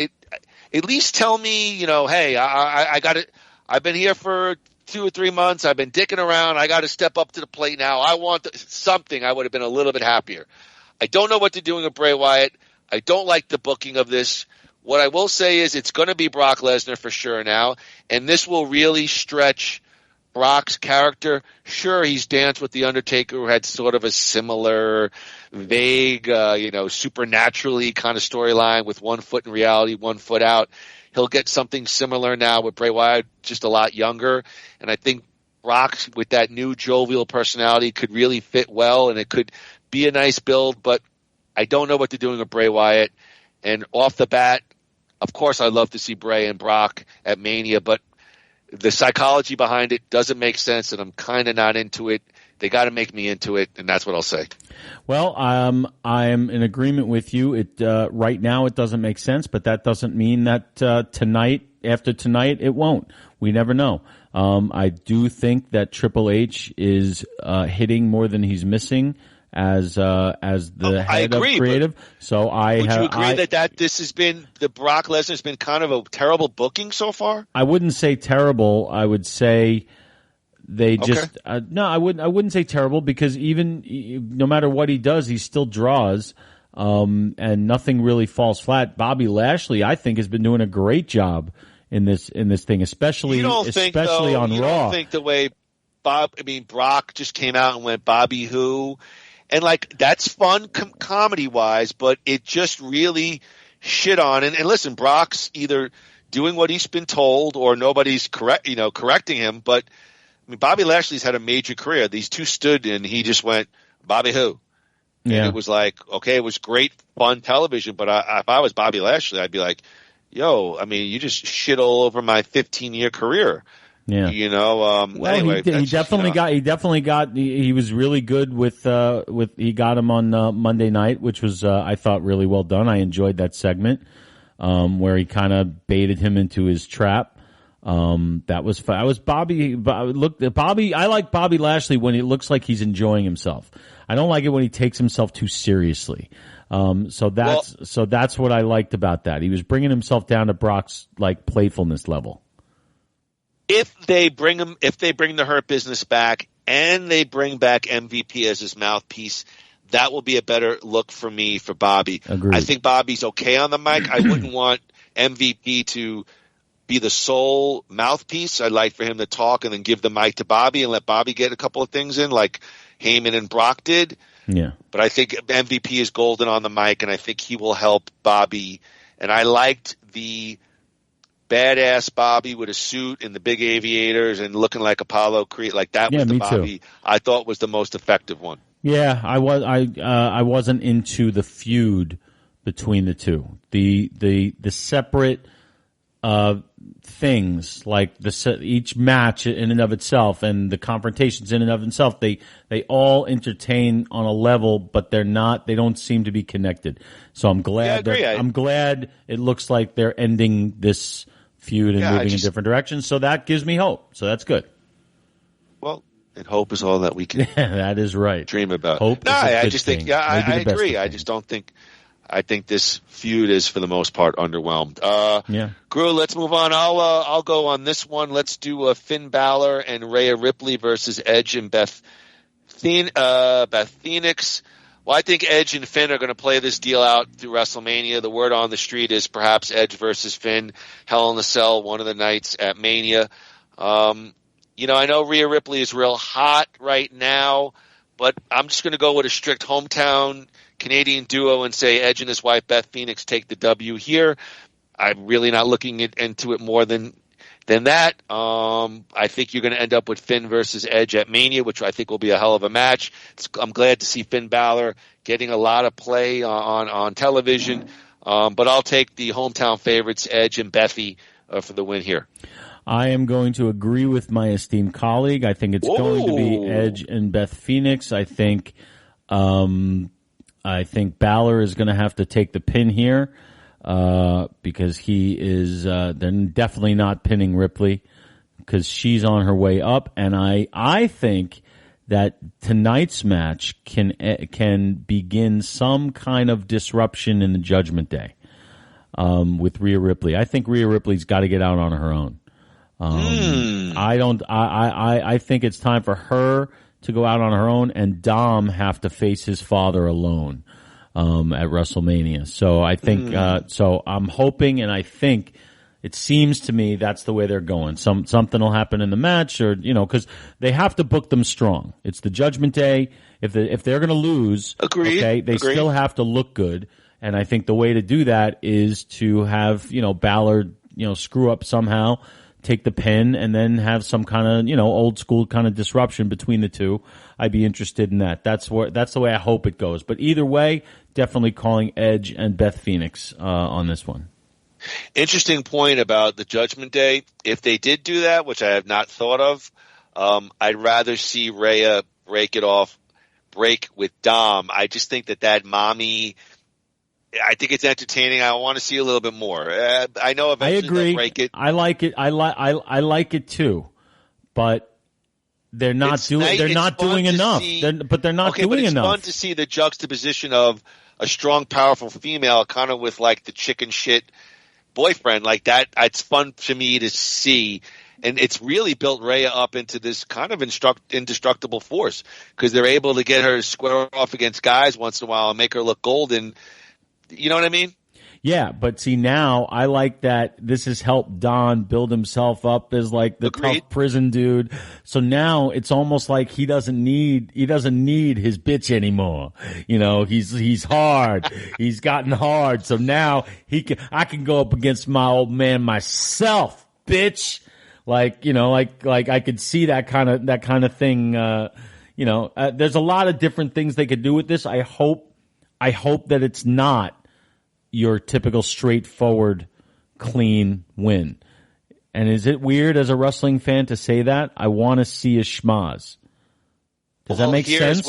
at least tell me, hey, I got it. I've been here for 2 or 3 months. I've been dicking around. I got to step up to the plate now. I want something. I would have been a little bit happier. I don't know what they're doing with Bray Wyatt. I don't like the booking of this. What I will say is it's going to be Brock Lesnar for sure now, and this will really stretch Brock's character. Sure, he's danced with The Undertaker, who had sort of a similar, vague, supernaturally kind of storyline with one foot in reality, one foot out. He'll get something similar now with Bray Wyatt, just a lot younger. And I think Brock, with that new jovial personality, could really fit well, and it could be a nice build. But I don't know what they're doing with Bray Wyatt. And off the bat, of course, I'd love to see Bray and Brock at Mania, but the psychology behind it doesn't make sense, and I'm kind of not into it. They got to make me into it, and that's what I'll say. Well, I'm in agreement with you. It right now it doesn't make sense, but that doesn't mean that after tonight, it won't. We never know. I do think that Triple H is hitting more than he's missing as the head of creative. So would you agree that this has been the Brock Lesnar has been kind of a terrible booking so far? I wouldn't say terrible. I would say they just no. I wouldn't say terrible, because even no matter what he does, he still draws, and nothing really falls flat. Bobby Lashley, I think, has been doing a great job in this thing, especially on Raw. You don't think the way Brock just came out and went Bobby who, and that's fun comedy wise, but it just really shit on. And listen, Brock's either doing what he's been told or nobody's correcting him. But Bobby Lashley's had a major career. These two stood and he just went Bobby who. Yeah. And it was like, okay, it was great, fun television. But if I was Bobby Lashley, I'd be like, yo, you just shit all over my 15-year career. Yeah. Anyway, he was really good with he got him on Monday night, which was, I thought, really well done. I enjoyed that segment, where he kind of baited him into his trap. That was fun. I like Bobby Lashley when it looks like he's enjoying himself. I don't like it when he takes himself too seriously. So that's what I liked about that. He was bringing himself down to Brock's playfulness level. If they bring the Hurt Business back and they bring back MVP as his mouthpiece, that will be a better look for me for Bobby. Agreed. I think Bobby's okay on the mic. I wouldn't want MVP to be the sole mouthpiece. I'd like for him to talk and then give the mic to Bobby and let Bobby get a couple of things in, like Heyman and Brock did. Yeah. But I think MVP is golden on the mic, and I think he will help Bobby. And I liked the badass Bobby with a suit and the big aviators and looking like Apollo Creed. That was the Bobby I thought was the most effective one. Yeah, I wasn't into the feud between the two. The separate things, like each match in and of itself and the confrontations in and of themselves, they all entertain on a level, but they don't seem to be connected. So I'm glad I'm glad it looks like they're ending this feud and moving in different directions. So that gives me hope. So that's good. Well, and hope is all that we can that is right. dream about. Hope I think this feud is, for the most part, underwhelmed. Groo, let's move on. I'll go on this one. Let's do Finn Balor and Rhea Ripley versus Edge and Beth Phoenix. Well, I think Edge and Finn are going to play this deal out through WrestleMania. The word on the street is perhaps Edge versus Finn, Hell in a Cell, one of the nights at Mania. I know Rhea Ripley is real hot right now, but I'm just going to go with a strict hometown Canadian duo and say Edge and his wife Beth Phoenix take the W here. I'm really not looking into it more than that. I think you're going to end up with Finn versus Edge at Mania, which I think will be a hell of a match. I'm glad to see Finn Balor getting a lot of play on television, but I'll take the hometown favorites Edge and Bethy for the win here. I am going to agree with my esteemed colleague. I think it's going to be Edge and Beth Phoenix. I think Balor is going to have to take the pin here, because he is, they're definitely not pinning Ripley because she's on her way up. And I think that tonight's match can begin some kind of disruption in the Judgment Day, with Rhea Ripley. I think Rhea Ripley's got to get out on her own. I think it's time for her to go out on her own and Dom have to face his father alone. at WrestleMania. So I think, so I'm hoping, and I think it seems to me that's the way they're going. Something will happen in the match, or, cause they have to book them strong. It's the Judgment Day. If they're going to lose, Agreed. they still have to look good. And I think the way to do that is to have, Balor, screw up somehow, take the pin, and then have some kind of, old school kind of disruption between the two. I'd be interested in that. That's the way I hope it goes. But either way, definitely calling Edge and Beth Phoenix on this one. Interesting point about the Judgment Day. If they did do that, which I have not thought of, I'd rather see Rhea break with Dom. I just think that mommy, I think it's entertaining. I want to see a little bit more. I know eventually I agree. they'll break it. I like it. I like it too, but they're not doing. They're not doing enough. They're not doing enough. It's fun to see the juxtaposition of a strong, powerful female, kind of with like the chicken shit boyfriend like that. It's fun to me to see. And it's really built Rhea up into this kind of indestructible force, because they're able to get her to square off against guys once in a while and make her look golden. You know what I mean? Yeah, but see, now I like that this has helped Don build himself up as like the tough prison dude. So now it's almost like he doesn't need his bitch anymore. He's hard. He's gotten hard. So now I can go up against my old man myself, bitch. Like I could see that kind of thing. There's a lot of different things they could do with this. I hope that it's not your typical straightforward, clean win. And is it weird as a wrestling fan to say that? I want to see a schmoz. Does that make sense?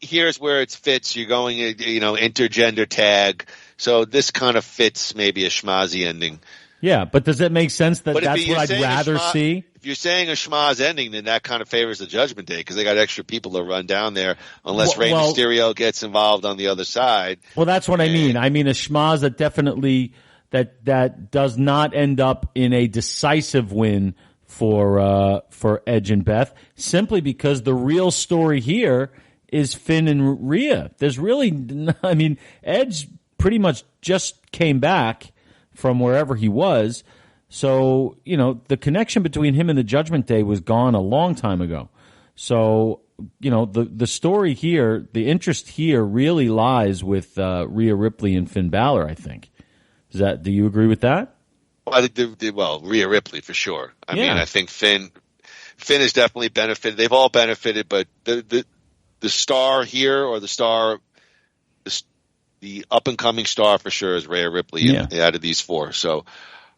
Here's where it fits. You're going, intergender tag. So this kind of fits maybe a schmozzy ending. Yeah, but does it make sense that's what I'd rather see? If you're saying a schmoz ending, then that kind of favors the Judgment Day, because they got extra people to run down there unless Rey Mysterio gets involved on the other side. Well, that's what I mean. I mean a schmoz that definitely that does not end up in a decisive win for Edge and Beth, simply because the real story here is Finn and Rhea. There's really, Edge pretty much just came back from wherever he was. So, the connection between him and the Judgment Day was gone a long time ago. So, the story here, the interest here really lies with Rhea Ripley and Finn Balor, I think. Do you agree with that? Well, I think Rhea Ripley for sure. I mean, I think Finn has definitely benefited. They've all benefited, but the star here, or the up-and-coming star for sure is Rhea Ripley out of these four. So,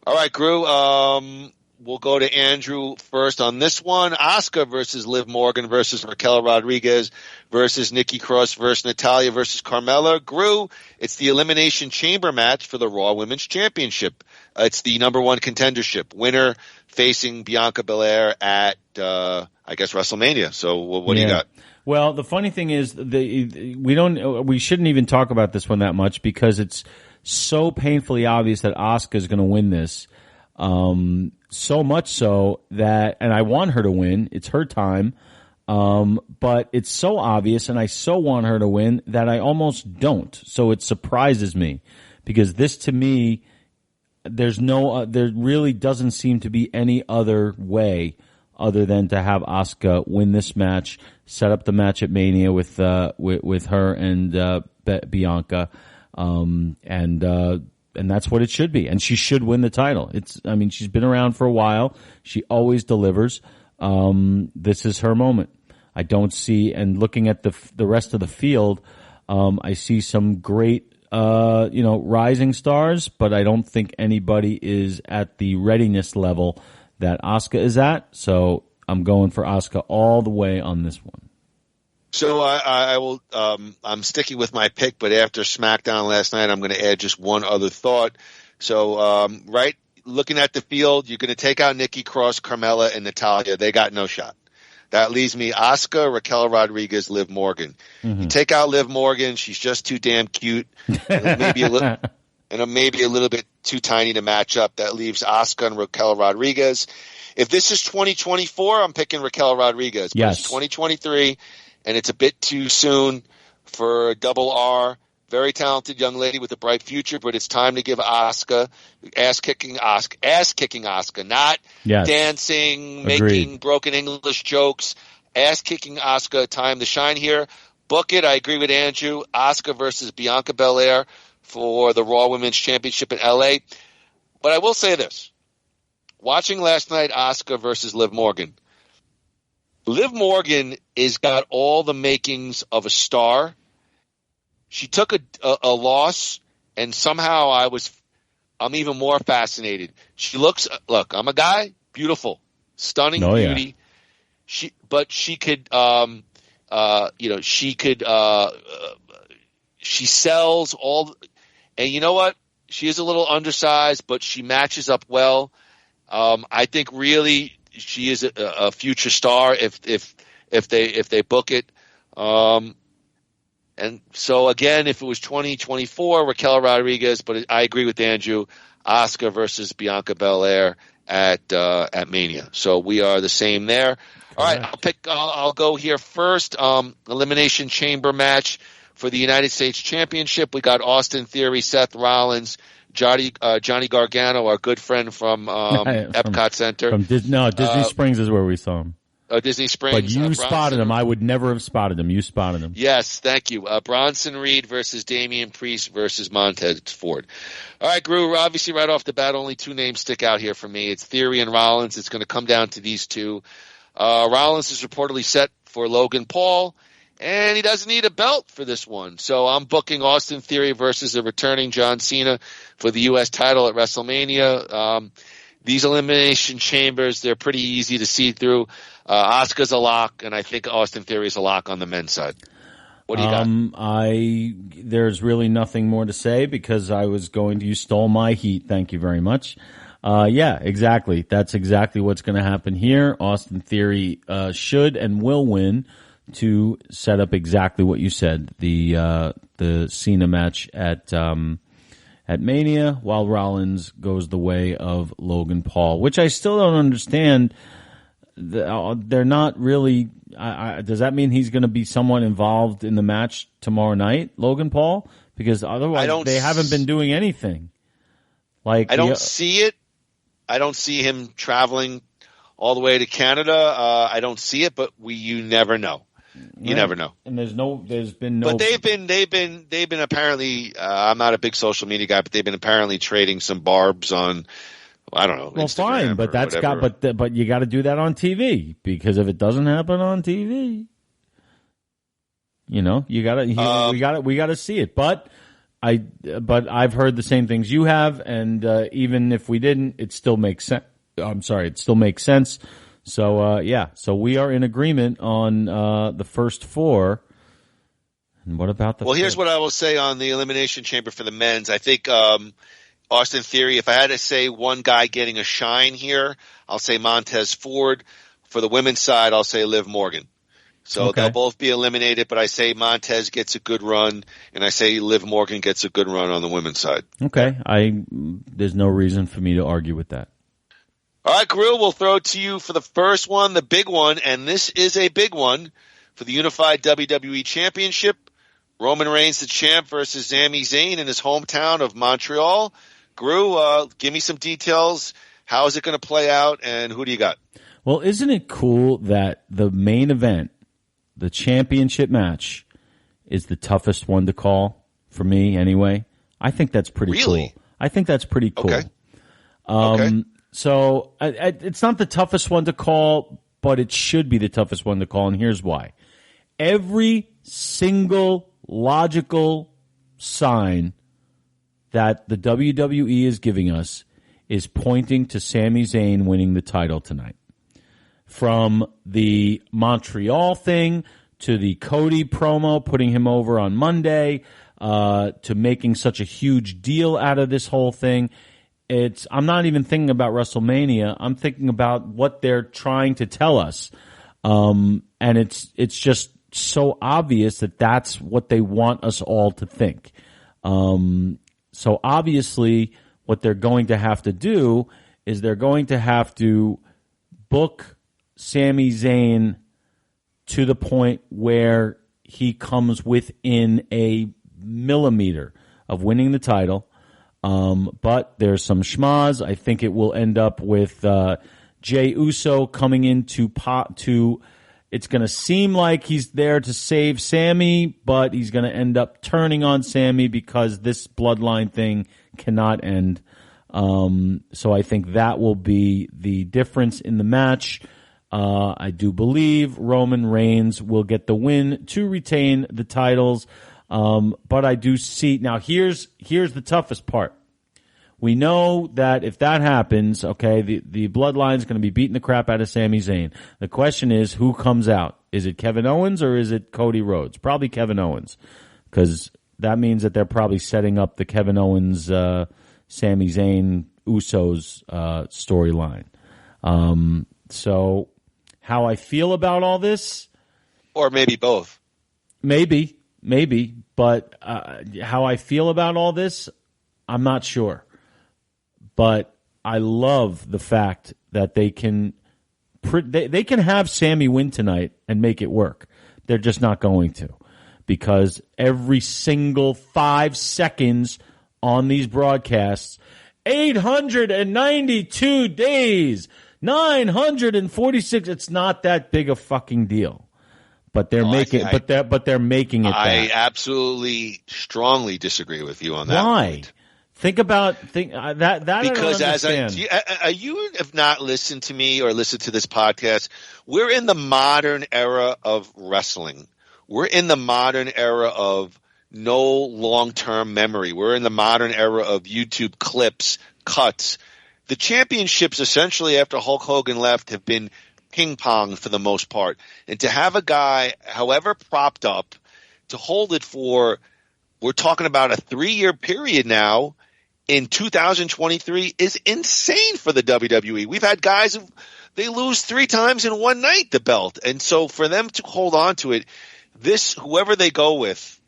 all right, Groo, we'll go to Andrew first on this one. Asuka versus Liv Morgan versus Raquel Rodriguez versus Nikki Cross versus Natalya versus Carmella. Groo, it's the Elimination Chamber match for the Raw Women's Championship. It's the number one contendership. Winner facing Bianca Belair at, WrestleMania. So what do you got? Well, the funny thing is, we shouldn't even talk about this one that much, because it's so painfully obvious that Asuka is going to win this. So much so that, and I want her to win. It's her time. But it's so obvious, and I so want her to win, that I almost don't. So it surprises me, because this, to me, there really doesn't seem to be any other way other than to have Asuka win this match, set up the match at Mania with her and Bianca, and that's what it should be. And she should win the title. She's been around for a while. She always delivers. This is her moment. I don't see, and looking at the rest of the field, I see some great rising stars, but I don't think anybody is at the readiness level that Asuka is at. So I'm going for Asuka all the way on this one. So I will. I'm sticking with my pick, but after SmackDown last night, I'm going to add just one other thought. So looking at the field, you're going to take out Nikki Cross, Carmella, and Natalya. They got no shot. That leaves me Asuka, Raquel Rodriguez, Liv Morgan. Mm-hmm. You take out Liv Morgan, she's just too damn cute, maybe a little bit too tiny to match up. That leaves Asuka and Raquel Rodriguez. If this is 2024, I'm picking Raquel Rodriguez. But yes. It's 2023, and it's a bit too soon for Double R Very talented young lady with a bright future, but it's time to give Asuka, ass-kicking Asuka, not dancing, making broken English jokes. Ass-kicking Asuka, time to shine here. Book it. I agree with Andrew. Asuka versus Bianca Belair for the Raw Women's Championship in LA. But I will say this. Watching last night Asuka versus Liv Morgan. Liv Morgan is got all the makings of a star. She took a loss, and somehow I'm even more fascinated. She looks, look, I'm a guy, beautiful, stunning beauty. Yeah. She sells all, and you know what? She is a little undersized, but she matches up well. I think really she is a future star if they book it. And so again, if it was 2024, Raquel Rodriguez, but I agree with Andrew, Asuka versus Bianca Belair at Mania. So we are the same there. All right, I'll go here first. Elimination Chamber match for the United States Championship. We got Austin Theory, Seth Rollins, Johnny Gargano, our good friend from Epcot Center. Disney Springs is where we saw him. Disney Springs. But you spotted him. I would never have spotted him. You spotted him. Yes, thank you. Bronson Reed versus Damian Priest versus Montez Ford. All right, Gru, obviously right off the bat, only two names stick out here for me. It's Theory and Rollins. It's going to come down to these two. Rollins is reportedly set for Logan Paul, and he doesn't need a belt for this one. So I'm booking Austin Theory versus a returning John Cena for the U.S. title at WrestleMania. These Elimination Chambers, they're pretty easy to see through. Asuka's a lock, and I think Austin Theory is a lock on the men's side. What do you got? There's really nothing more to say because you stole my heat. Thank you very much. Yeah, exactly. That's exactly what's going to happen here. Austin Theory should and will win to set up exactly what you said, the Cena match at Mania, while Rollins goes the way of Logan Paul, which I still don't understand. They're not really. Does that mean he's going to be somewhat involved in the match tomorrow night, Logan Paul? Because otherwise, they haven't been doing anything. I don't see it. I don't see him traveling all the way to Canada. I don't see it, but you never know. You never know. And there's been no. But they've been apparently. I'm not a big social media guy, but they've been apparently trading some barbs on. I don't know. Well, Instagram fine, but that's but you got to do that on TV because if it doesn't happen on TV, you we got to see it. But I've heard the same things you have, and even if we didn't, it still makes sense. I'm sorry, it still makes sense. So so we are in agreement on the first four. And what about the? Well, here's what I will say on the Elimination Chamber for the men's. I think Austin Theory. If I had to say one guy getting a shine here, I'll say Montez Ford. For the women's side, I'll say Liv Morgan. So they'll both be eliminated, but I say Montez gets a good run, and I say Liv Morgan gets a good run on the women's side. Okay, there's no reason for me to argue with that. All right, Gru, we'll throw it to you for the first one, the big one, and this is a big one for the Unified WWE Championship. Roman Reigns, the champ, versus Sami Zayn in his hometown of Montreal. Gru, give me some details. How is it going to play out, and who do you got? Well, isn't it cool that the main event, the championship match, is the toughest one to call for me anyway? I think that's pretty cool. I think that's pretty cool. Okay. So it's not the toughest one to call, but it should be the toughest one to call, and here's why. Every single logical sign that the WWE is giving us is pointing to Sami Zayn winning the title tonight. From the Montreal thing to the Cody promo, putting him over on Monday, to making such a huge deal out of this whole thing. I'm not even thinking about WrestleMania. I'm thinking about what they're trying to tell us. And it's just so obvious that that's what they want us all to think. So obviously what they're going to have to do is they're going to have to book Sami Zayn to the point where he comes within a millimeter of winning the title. But there's some schmoz. I think it will end up with Jey Uso coming in to it's going to seem like he's there to save Sammy, but he's going to end up turning on Sammy because this bloodline thing cannot end. So I think that will be the difference in the match. I do believe Roman Reigns will get the win to retain the titles. But I do see now. Here's the toughest part. We know that if that happens, okay, the bloodline is going to be beating the crap out of Sami Zayn. The question is, who comes out? Is it Kevin Owens or is it Cody Rhodes? Probably Kevin Owens, because that means that they're probably setting up the Kevin Owens, Sami Zayn, Usos storyline. So how I feel about all this, or maybe both, maybe, but how I feel about all this, I'm not sure. But I love the fact that they can have Sammy win tonight and make it work. They're just not going to, because every single 5 seconds on these broadcasts, 892 days, 946. It's not that big a fucking deal, but they're making it. But they're making it. I absolutely strongly disagree with you on that. Why? Point. Think that because as you have not listened to me or listened to this podcast, we're in the modern era of wrestling. We're in the modern era of no long-term memory. We're in the modern era of YouTube clips, cuts. The championships essentially after Hulk Hogan left have been ping-pong for the most part. And to have a guy, however propped up, to hold it for, we're talking about a 3-year period now, in 2023 is insane for the WWE. We've had guys who they lose 3 times in one night, the belt. And so for them to hold on to it, whoever they go with,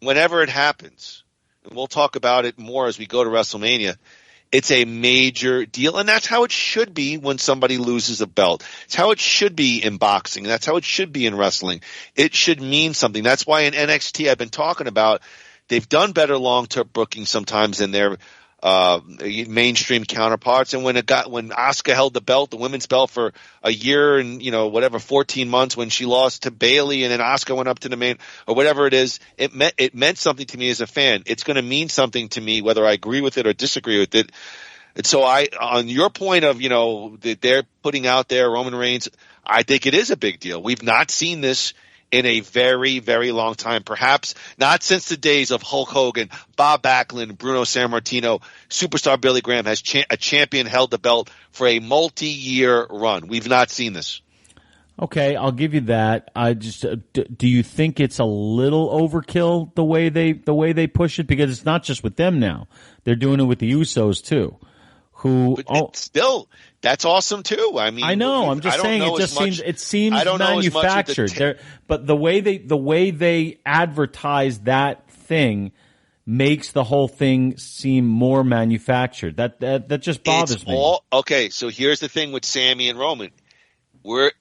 whenever it happens, and we'll talk about it more as we go to WrestleMania, it's a major deal. And that's how it should be when somebody loses a belt. It's how it should be in boxing. That's how it should be in wrestling. It should mean something. That's why in NXT I've been talking about, they've done better long-term booking sometimes than their mainstream counterparts. And when Asuka held the belt, the women's belt, for a year and 14 months, when she lost to Bayley and then Asuka went up to the main or whatever it is, it meant something to me as a fan. It's going to mean something to me whether I agree with it or disagree with it. And so on your point of that they're putting out there Roman Reigns, I think it is a big deal. We've not seen this in a very, very long time. Perhaps not since the days of Hulk Hogan, Bob Backlund, Bruno Sammartino. Superstar Billy Graham has a champion held the belt for a multi-year run. We've not seen this. Okay, I'll give you that. I just do you think it's a little overkill the way they push it? Because it's not just with them now; they're doing it with the Usos too. That's awesome too. I mean, I know. I'm just saying it seems manufactured. But the way they advertise that thing makes the whole thing seem more manufactured. That just bothers me. Okay, so here's the thing with Sammy and Roman.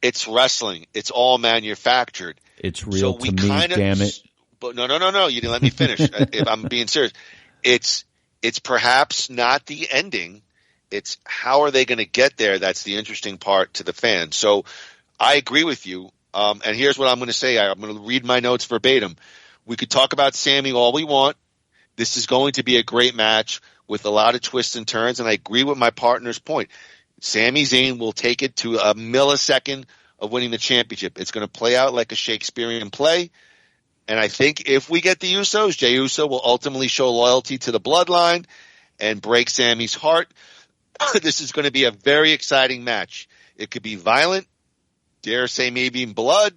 It's wrestling. It's all manufactured. It's real to me, damn it. But no. You didn't let me finish. If I'm being serious, it's perhaps not the ending. It's how are they going to get there? That's the interesting part to the fans. So I agree with you. And here's what I'm going to say. I'm going to read my notes verbatim. We could talk about Sammy all we want. This is going to be a great match with a lot of twists and turns. And I agree with my partner's point. Sami Zayn will take it to a millisecond of winning the championship. It's going to play out like a Shakespearean play. And I think if we get the Usos, Jey Uso will ultimately show loyalty to the bloodline and break Sammy's heart. This is going to be a very exciting match. It could be violent, dare say maybe in blood,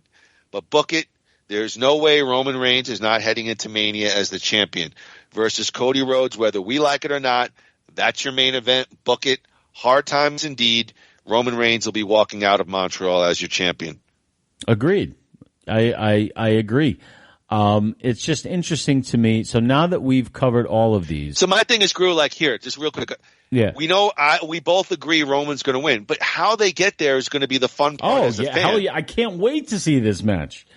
but book it. There's no way Roman Reigns is not heading into Mania as the champion versus Cody Rhodes, whether we like it or not. That's your main event. Book it. Hard times indeed. Roman Reigns will be walking out of Montreal as your champion. Agreed. I agree. It's just interesting to me. So now that we've covered all of these. So my thing is, Groo, just real quick. Yeah. We know, we both agree Roman's going to win, but how they get there is going to be the fun part as a fan. Hell yeah. I can't wait to see this match.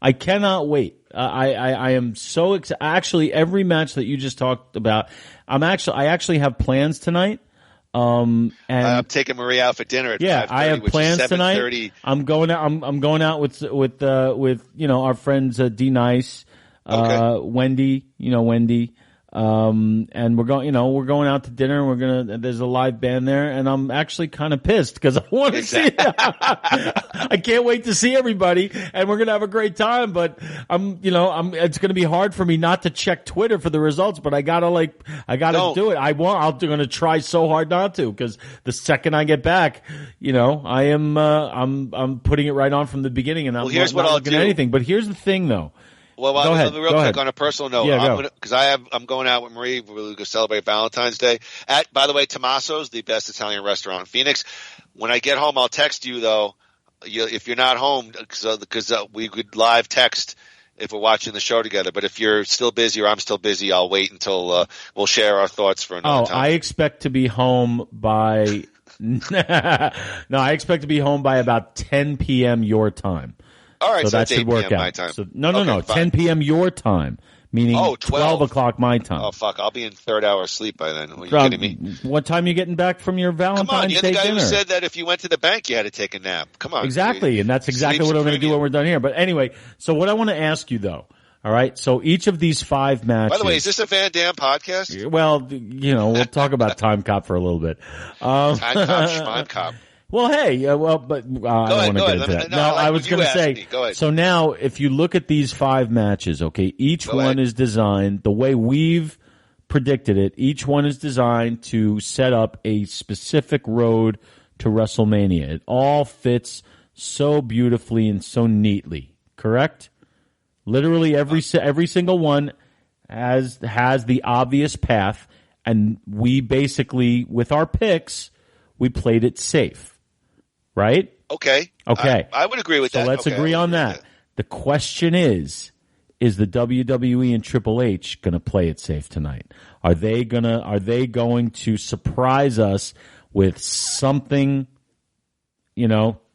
I cannot wait. I am so excited. Actually, every match that you just talked about, I actually have plans tonight. And I'm taking Marie out for dinner at 5:30, I have plans tonight. I'm going out. I'm going out with our friends D Nice, Wendy. Wendy. And we're going out to dinner. There's a live band there, and I'm actually kind of pissed because I want to see. I can't wait to see everybody, and we're gonna have a great time. But it's gonna be hard for me not to check Twitter for the results. But I gotta do it. I'm gonna try so hard not to, because the second I get back, I am, I'm putting it right on from the beginning, and I'm here's not what looking I'll at do. anything. But here's the thing, though. Well, go ahead. Real quick on a personal note, I'm going out with Marie. We're going to celebrate Valentine's Day at, by the way, Tommaso's, the best Italian restaurant in Phoenix. When I get home, I'll text you though. If you're not home, because we could live text if we're watching the show together. But if you're still busy or I'm still busy, I'll wait until we'll share our thoughts for another time. I expect to be home by. No, I expect to be home by about 10 p.m. your time. All right, so that that's should 8 work p.m. out. my time. So, no, 10 p.m. your time, meaning 12 o'clock my time. Oh, fuck, I'll be in third hour sleep by then. Are you kidding me? What time are you getting back from your Valentine's Day dinner? Come on, you're the guy who said that if you went to the bank, you had to take a nap. Come on. Exactly, and that's exactly what I'm going to do when we're done here. But anyway, so what I want to ask you, though, all right, so each of these 5 matches. By the way, is this a Van Damme podcast? Well, we'll talk about Timecop for a little bit. Timecop, Schmoz. Well, hey, I don't want to get into that. No, I was going to say, so now if you look at these 5 matches, okay, each one is designed, the way we've predicted it, each one is designed to set up a specific road to WrestleMania. It all fits so beautifully and so neatly, correct? Literally every single one has the obvious path, and we basically, with our picks, we played it safe. Right? Okay. I would agree with that. So let's agree on that. The question is the WWE and Triple H going to play it safe tonight? Are they going to surprise us with something,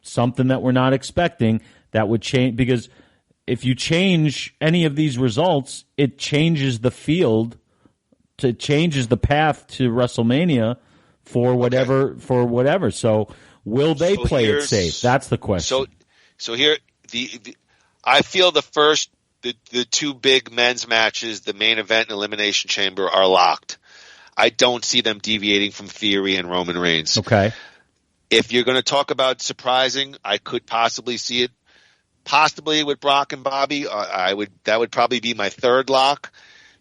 something that we're not expecting that would change? Because if you change any of these results, it changes the field, it changes the path to WrestleMania for whatever. So will they play it safe? That's the question. So here, I feel the 2 big men's matches, the main event and Elimination Chamber, are locked. I don't see them deviating from Theory and Roman Reigns. Okay. If you're going to talk about surprising, I could possibly see it, possibly with Brock and Bobby. That would probably be my 3rd lock.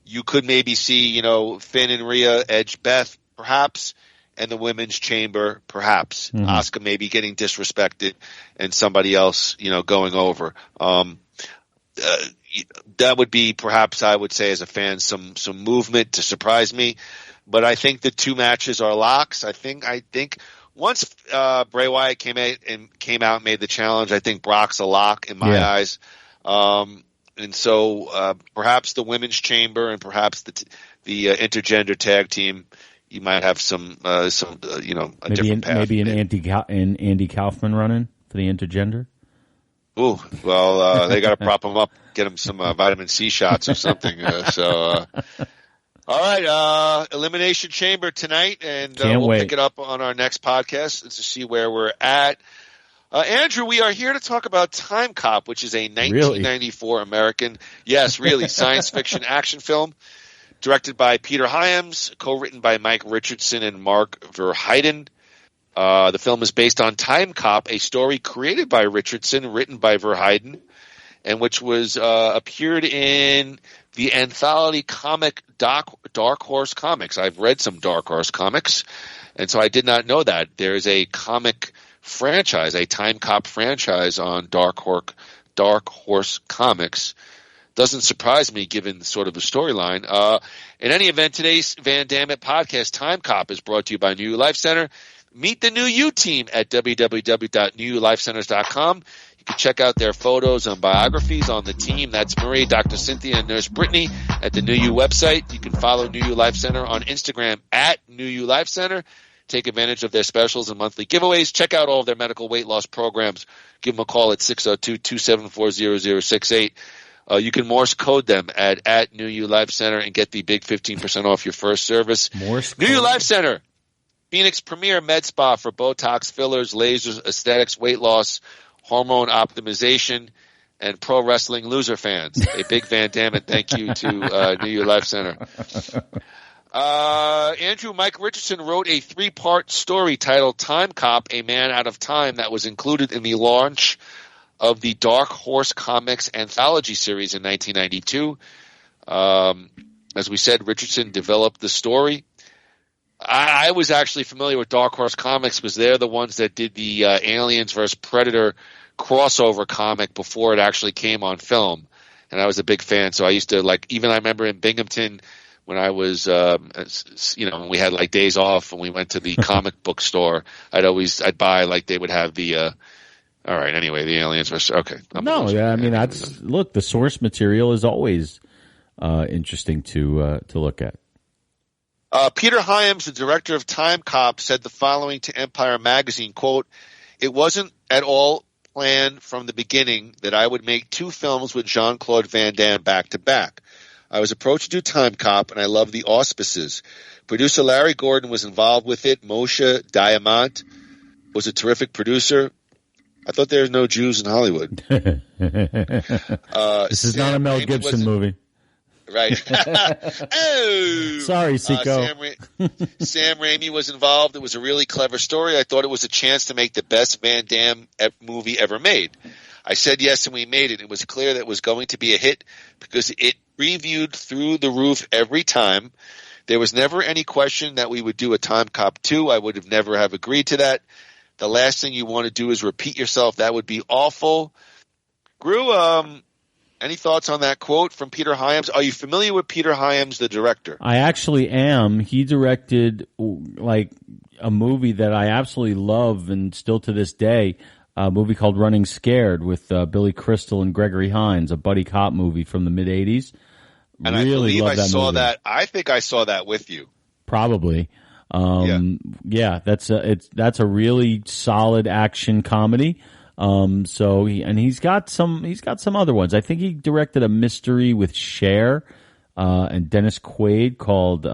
You could maybe see, Finn and Rhea, Edge, Beth, perhaps. And the women's chamber, perhaps. Mm-hmm. Asuka maybe getting disrespected and somebody else, going over. That would be, perhaps I would say as a fan, some movement to surprise me. But I think the 2 matches are locks. I think once Bray Wyatt came out and made the challenge, I think Brock's a lock in my eyes. And so perhaps the women's chamber and perhaps the intergender tag team, you might have some a different path. Maybe an Andy Kaufman running for the intergender. Ooh, well, they got to prop him up, get him some vitamin C shots or something. All right, Elimination Chamber tonight, and we'll pick it up on our next podcast to see where we're at. Andrew, we are here to talk about Timecop, which is a 1994 American, science fiction action film. Directed by Peter Hyams, co-written by Mike Richardson and Mark Verheiden. The film is based on Timecop, a story created by Richardson, written by Verheiden, and which was appeared in the anthology comic Dark Horse Comics. I've read some Dark Horse comics, and so I did not know that. There's a comic franchise, a Timecop franchise on Dark Horse Comics. Doesn't surprise me given sort of the storyline. In any event, today's Van Dammit podcast, Timecop, is brought to you by New You Life Center. Meet the New You team at www.newyoulifecenters.com. You can check out their photos and biographies on the team. That's Marie, Dr. Cynthia, and Nurse Brittany at the New You website. You can follow New You Life Center on Instagram at New You Life Center. Take advantage of their specials and monthly giveaways. Check out all of their medical weight loss programs. Give them a call at 602-274-0068. You can Morse code them at New You Life Center and get the big 15% off your first service. Morse New code. You Life Center, Phoenix premier med spa for Botox, fillers, lasers, aesthetics, weight loss, hormone optimization, and pro wrestling loser fans. A big Van Damme thank you to New You Life Center. Andrew Mike Richardson wrote a 3-part story titled Timecop, A Man Out of Time, that was included in the launch of the Dark Horse Comics anthology series in 1992. As we said, Richardson developed the story. I was actually familiar with Dark Horse Comics because they're the ones that did the Aliens vs. Predator crossover comic before it actually came on film. And I was a big fan. So I used to I remember in Binghamton when I was, when we had days off and we went to the comic book store, I'd buy they would have the, all right. Anyway, the Aliens vs. Okay. Look, the source material is always interesting to look at. Peter Hyams, the director of Timecop, said the following to Empire Magazine, quote, "It wasn't at all planned from the beginning that I would make 2 films with Jean-Claude Van Damme back to back. I was approached to do Timecop, and I love the auspices. Producer Larry Gordon was involved with it. Moshe Diamant was a terrific producer. I thought there were no Jews in Hollywood." This is not a Mel Gibson movie. Right. Oh! Sorry, Seagal. Sam Raimi was involved. It was a really clever story. I thought it was a chance to make the best Van Damme movie ever made. I said yes, and we made it. It was clear that it was going to be a hit because it reviewed through the roof every time. There was never any question that we would do a Timecop 2. I would have never have agreed to that. The last thing you want to do is repeat yourself. That would be awful. Groo, any thoughts on that quote from Peter Hyams? Are you familiar with Peter Hyams, the director? I actually am. He directed a movie that I absolutely love and still to this day, a movie called Running Scared with Billy Crystal and Gregory Hines, a buddy cop movie from the mid-'80s. And really I believe I saw movie. That. I think I saw that with you. Probably. That's a really solid action comedy. He's got some other ones. I think he directed a mystery with Cher and Dennis Quaid called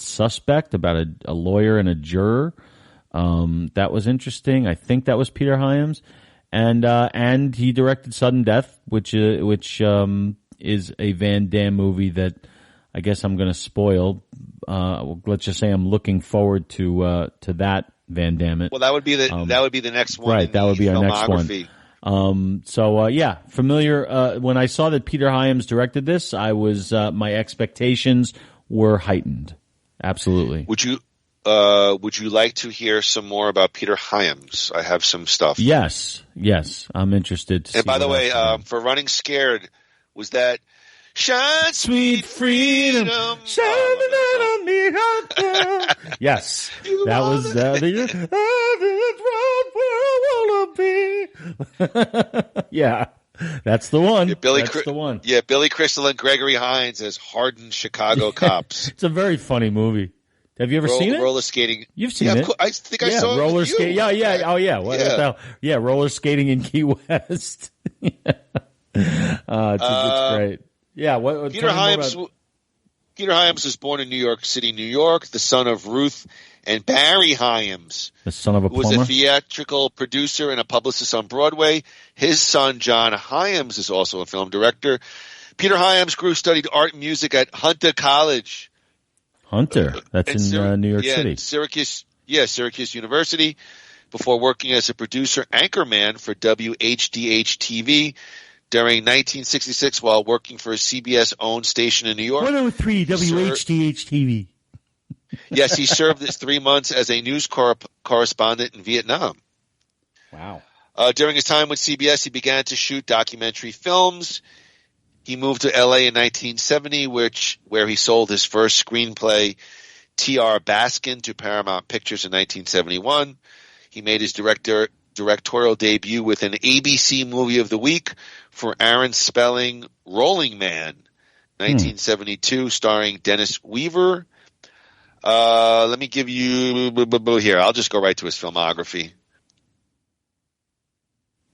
Suspect, about a lawyer and a juror. That was interesting. I think that was Peter Hyams, and he directed Sudden Death, which is a Van Damme movie that I guess I'm going to spoil. Let's just say I'm looking forward to that Van Damme. Well, that would be the next one. Right, that would be our next one. Familiar. When I saw that Peter Hyams directed this, I was my expectations were heightened. Absolutely. Would you like to hear some more about Peter Hyams? I have some stuff. Yes, I'm interested. And by the way, for Running Scared, was that "Shine Sweet Freedom"? Shine on me, yes, that was the where I wanna be. Yeah, that's the one. Yeah, that's the one. Yeah, Billy Crystal and Gregory Hines as hardened Chicago cops. It's a very funny movie. Have you ever seen it? Roller skating. You've seen it. I think I saw it. Roller skating. Yeah. Oh, yeah. What the hell? Yeah, roller skating in Key West. It's great. Yeah. Peter Hyams was born in New York City, New York, the son of Ruth and Barry Hyams, the son of a plumber, who was a theatrical producer and a publicist on Broadway. His son, John Hyams, is also a film director. Peter Hyams studied art and music at Hunter College. Hunter, that's in New York City. Syracuse University, before working as a producer anchorman for WHDH-TV during 1966 while working for a CBS-owned station in New York. 103 WHDH-TV. Yes, he served 3 months as a news correspondent in Vietnam. Wow. During his time with CBS, he began to shoot documentary films. He moved to L.A. in 1970, where he sold his first screenplay, T.R. Baskin, to Paramount Pictures in 1971. He made his directorial debut with an ABC Movie of the Week for Aaron Spelling, Rolling Man, 1972, starring Dennis Weaver. Let me give you here. I'll just go right to his filmography.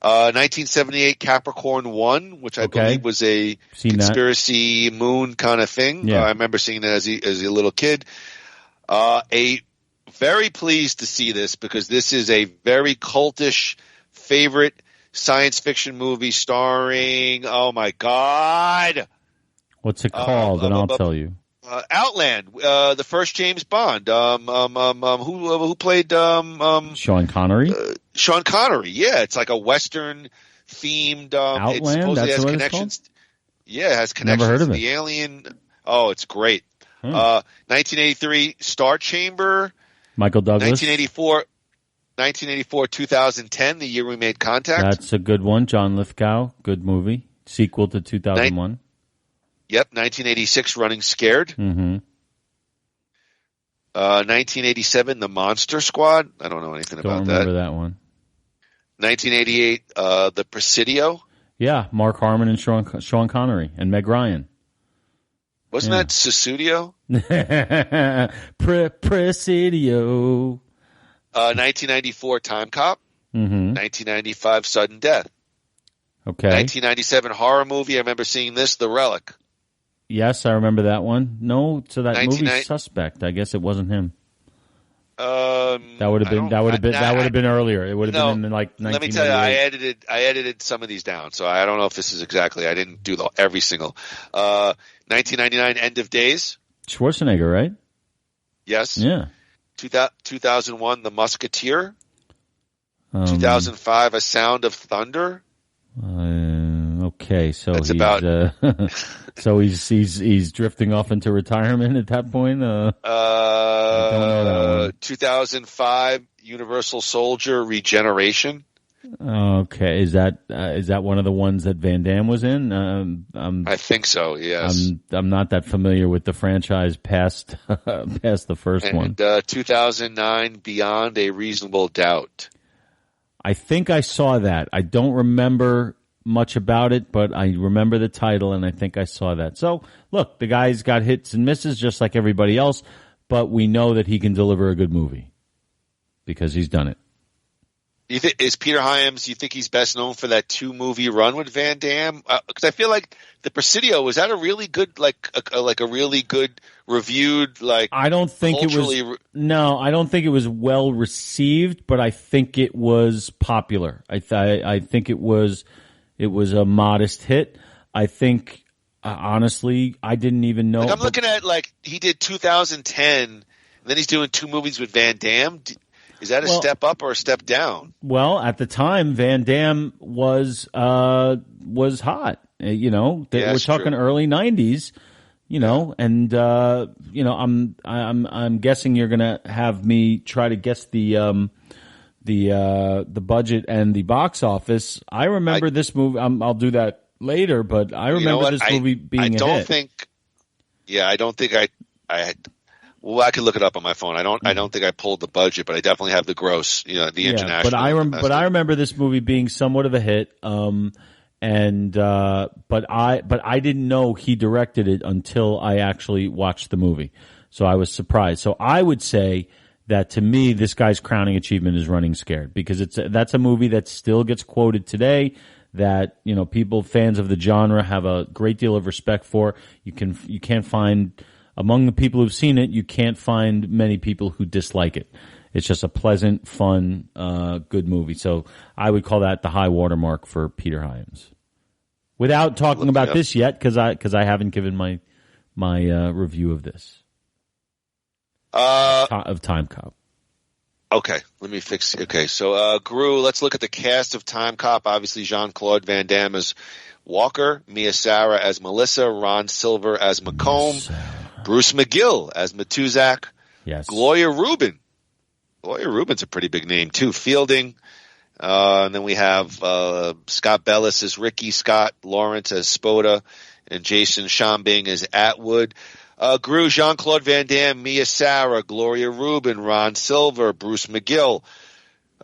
1978 Capricorn 1, which I believe was a conspiracy moon kind of thing. Yeah. I remember seeing that as a little kid. Very pleased to see this because this is a very cultish favorite science fiction movie starring, oh my God. What's it called? And I'll tell you. Outland, the first James Bond. Who played Sean Connery? Sean Connery. Yeah, it's like a Western themed. Outland. It supposedly That's has what connections. it's called? Yeah, it has connections Never heard of to it. the Alien. Oh, it's great. 1983 Star Chamber. Michael Douglas. 1984, 2010, the year we made contact. That's a good one. John Lithgow, good movie. Sequel to 2001. Yep, 1986, Running Scared. Mm-hmm. 1987, The Monster Squad. I don't know anything about that. Don't remember that one. 1988, The Presidio. Yeah, Mark Harmon and Sean Connery and Meg Ryan. Wasn't that Susudio? Presidio. 1994, Time Cop. Mm-hmm. 1995, Sudden Death. Okay. 1997 horror movie. I remember seeing this, The Relic. Yes, I remember that one. No, so that movie 1990 Suspect. I guess it wasn't him. That would have been earlier. It would have been in like 1998. Let me tell you, I edited some of these down, so I don't know if this is exactly. I didn't do every single. 1999, End of Days. Schwarzenegger, right? Yes. Yeah. 2001, The Musketeer. 2005, A Sound of Thunder. Okay, so That's he's about... so he's drifting off into retirement at that point. I don't know that one. 2005, Universal Soldier: Regeneration. Okay, is that one of the ones that Van Damme was in? I think so. Yes. I'm not that familiar with the franchise past the first one. 2009, Beyond a Reasonable Doubt. I think I saw that. I don't remember much about it, but I remember the title, and I think I saw that. So, look, the guy's got hits and misses just like everybody else, but we know that he can deliver a good movie because he's done it. Is Peter Hyams, you think he's best known for that 2-movie run with Van Damme? Because I feel like The Presidio, was that a really good, like a really good reviewed, like, I don't think it was. No, I don't think it was well received, but I think it was popular. I think it was a modest hit. I think, honestly, I didn't even know. Like, I'm looking at, like, he did 2010, and then he's doing 2 movies with Van Damme. Is that a step up or a step down? Well, at the time, Van Damme was hot. We're talking early '90s. And I'm guessing you're gonna have me try to guess the budget and the box office. I remember this movie. I'll do that later, but I remember this movie being a hit. I don't think I. Well, I could look it up on my phone. I don't think I pulled the budget, but I definitely have the gross, the international. But I remember this movie being somewhat of a hit. But I didn't know he directed it until I actually watched the movie. So I was surprised. So I would say that to me, this guy's crowning achievement is Running Scared, because that's a movie that still gets quoted today, that, people, fans of the genre, have a great deal of respect for. You can't find, among the people who've seen it, you can't find many people who dislike it. It's just a pleasant, fun, good movie. So I would call that the high watermark for Peter Hyams. Without talking about this yet, because I haven't given my review of this of Timecop. Okay, let me fix. Okay, so Groo, let's look at the cast of Timecop. Obviously, Jean-Claude Van Damme as Walker, Mia Sara as Melissa, Ron Silver as Macomb, Bruce McGill as Matuzak. Yes. Gloria Rubin. Gloria Rubin's a pretty big name too. Fielding. And then we have Scott Bellis as Ricky, Scott Lawrence as Spoda, and Jason Schambing as Atwood. Groo, Jean-Claude Van Damme, Mia Sara, Gloria Rubin, Ron Silver, Bruce McGill.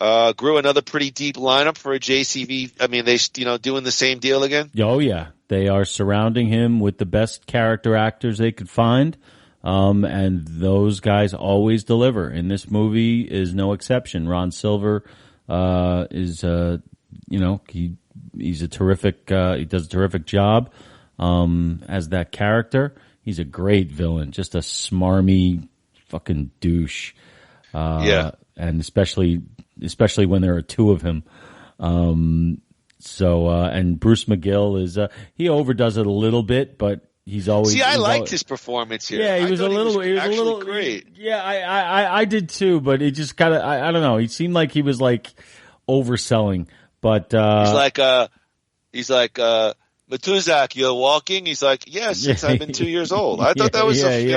Groo, another pretty deep lineup for a JCV. I mean, they doing the same deal again? Oh yeah, they are surrounding him with the best character actors they could find, and those guys always deliver. And this movie is no exception. Ron Silver is he's a terrific. He does a terrific job as that character. He's a great villain, just a smarmy fucking douche. And especially when there are two of him. And Bruce McGill is he overdoes it a little bit, but he's always. I liked his performance here. Yeah, he was a little great. Yeah, I did too, but he just kind of I don't know. He seemed like he was like overselling, but he's like Matuzak, you're walking. He's like, yes, since I've been 2 years old. I thought that was he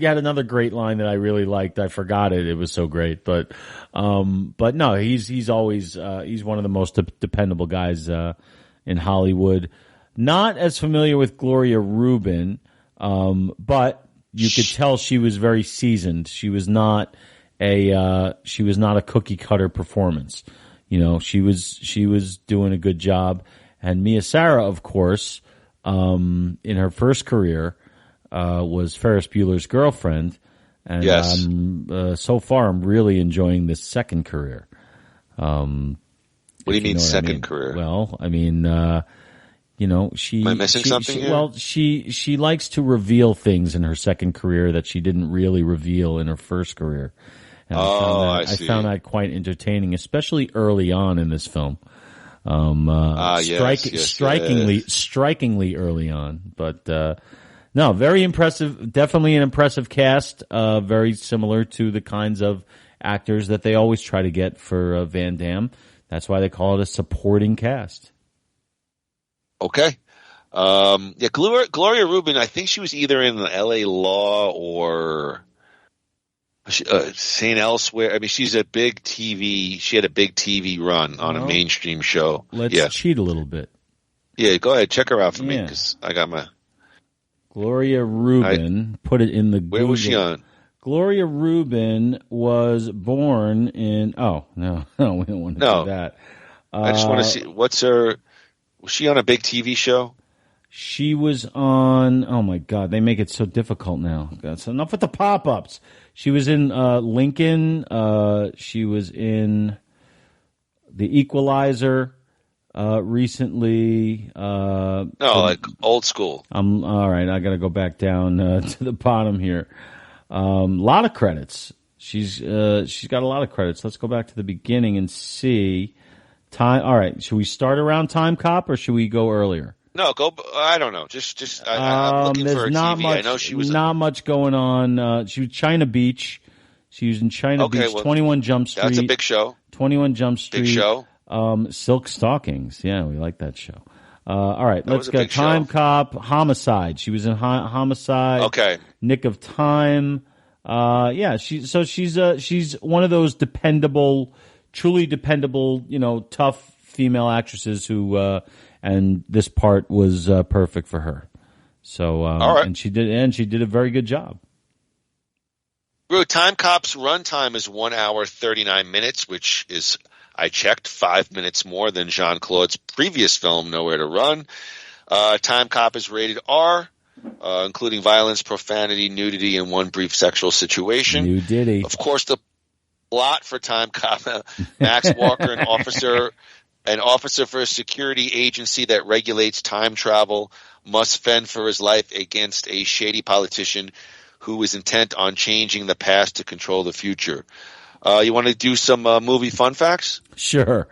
had another great line that I really liked. I forgot it. It was so great, but no, he's always he's one of the most dependable guys in Hollywood. Not as familiar with Gloria Rubin, but you could tell she was very seasoned. She was not a cookie cutter performance. She was doing a good job. And Mia Sara, of course, in her first career, was Ferris Bueller's girlfriend. And yes. So far, I'm really enjoying this second career. What do you mean second career? Well, I mean, she. Am I missing something here? Well, she likes to reveal things in her second career that she didn't really reveal in her first career. And I found that quite entertaining, especially early on in this film. Strikingly early on, but no, very impressive. Definitely an impressive cast. Very similar to the kinds of actors that they always try to get for Van Damme. That's why they call it a supporting cast. Okay. Gloria Rubin. I think she was either in the L.A. Law or. St. Elsewhere. I mean, she's a big TV. She had a big TV run on a mainstream show. Let's cheat a little bit. Yeah, go ahead. Check her out for me because I got my Gloria Rubin. Put it in the. Where was she on? Gloria Rubin was born in. Oh no, we don't want to do that. I just want to see what's her. Was she on a big TV show? She was on. Oh my God, they make it so difficult now. That's enough with the pop-ups. She was in Lincoln. She was in The Equalizer recently. Like old school. All right. I got to go back down to the bottom here. Lot of credits. She's got a lot of credits. Let's go back to the beginning and see. All right. Should we start around Timecop or should we go earlier? No, go. I don't know. I'm looking for a TV. I know she was not much going on. She was China Beach. She was in China Beach. 21 Jump Street. That's a big show. 21 Jump Street. Big show. Silk Stockings. Yeah, we like that show. All right, let's go. Timecop. Homicide. She was in Homicide. Okay. Nick of Time. She's one of those dependable, truly dependable, tough female actresses who. And this part was perfect for her. So, all right. and she did a very good job. Timecop's runtime is 1 hour 39 minutes, which is, I checked, 5 minutes more than Jean-Claude's previous film, Nowhere to Run. Timecop is rated R, including violence, profanity, nudity, and one brief sexual situation. Nudity. Of course, the plot for Timecop: Max Walker, an officer for a security agency that regulates time travel, must fend for his life against a shady politician who is intent on changing the past to control the future. You want to do some movie fun facts? Sure.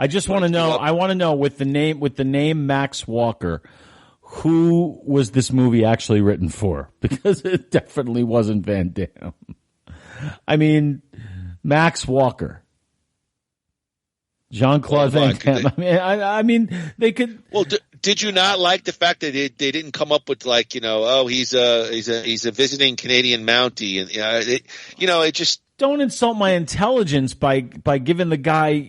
I just want to know. I want to know with the name Max Walker, who was this movie actually written for? Because it definitely wasn't Van Damme. I mean, Max Walker. Jean-Claude Van Damme. I mean, they could. Well, did you not like the fact that they didn't come up with he's a visiting Canadian Mountie, and it just don't insult my intelligence by giving the guy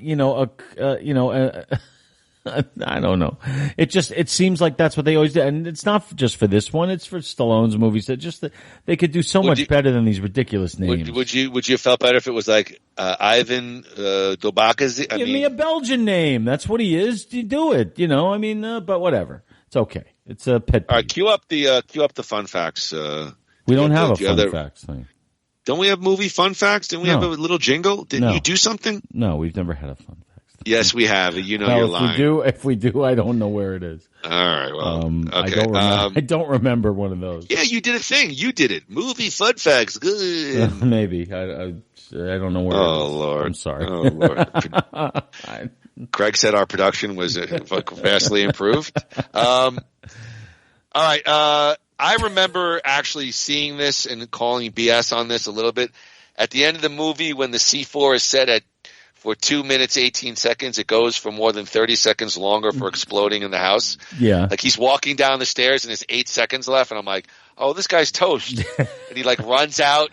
I don't know. It seems like that's what they always do, and it's not just for this one. It's for Stallone's movies. That they could do so much better than these ridiculous names. Would you have felt better if it was like Ivan Dobakazi? Give me a Belgian name. That's what he is. You do it. But whatever. It's okay. It's a pet peeve. All right, cue up the fun facts. We don't have a fun facts thing. Don't we have movie fun facts? Didn't we have a little jingle? Didn't you do something? No, we've never had a fun fact. Yes, we have. You know no, you're if lying. If we do, I don't know where it is. All right. Well, okay. I don't remember one of those. Yeah, you did a thing. You did it. Movie fun facts. Good. Maybe. I don't know where. Oh it is. Lord. I'm sorry. Oh Lord. Craig said our production was vastly improved. All right. I remember actually seeing this and calling BS on this a little bit. At the end of the movie, when the C4 is set for 2 minutes, 18 seconds, it goes for more than 30 seconds longer for exploding in the house. Yeah. Like he's walking down the stairs and there's 8 seconds left and I'm like, oh, this guy's toast. And he like runs out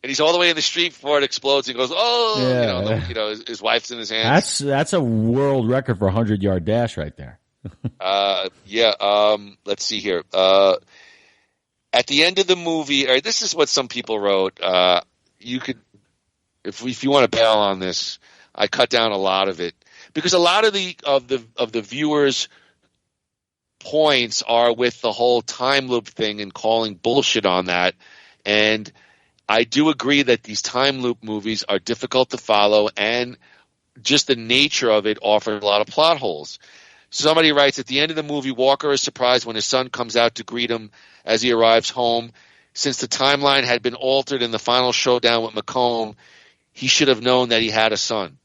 and he's all the way in the street before it explodes and he goes, oh, yeah. His wife's in his hands. That's a world record for a 100-yard dash right there. Let's see here. At the end of the movie, this is what some people wrote. You could, if you want to bail on this, I cut down a lot of it because a lot of the viewers' points are with the whole time loop thing and calling bullshit on that. And I do agree that these time loop movies are difficult to follow, and just the nature of it offers a lot of plot holes. Somebody writes, at the end of the movie, Walker is surprised when his son comes out to greet him as he arrives home. Since the timeline had been altered in the final showdown with McComb, he should have known that he had a son.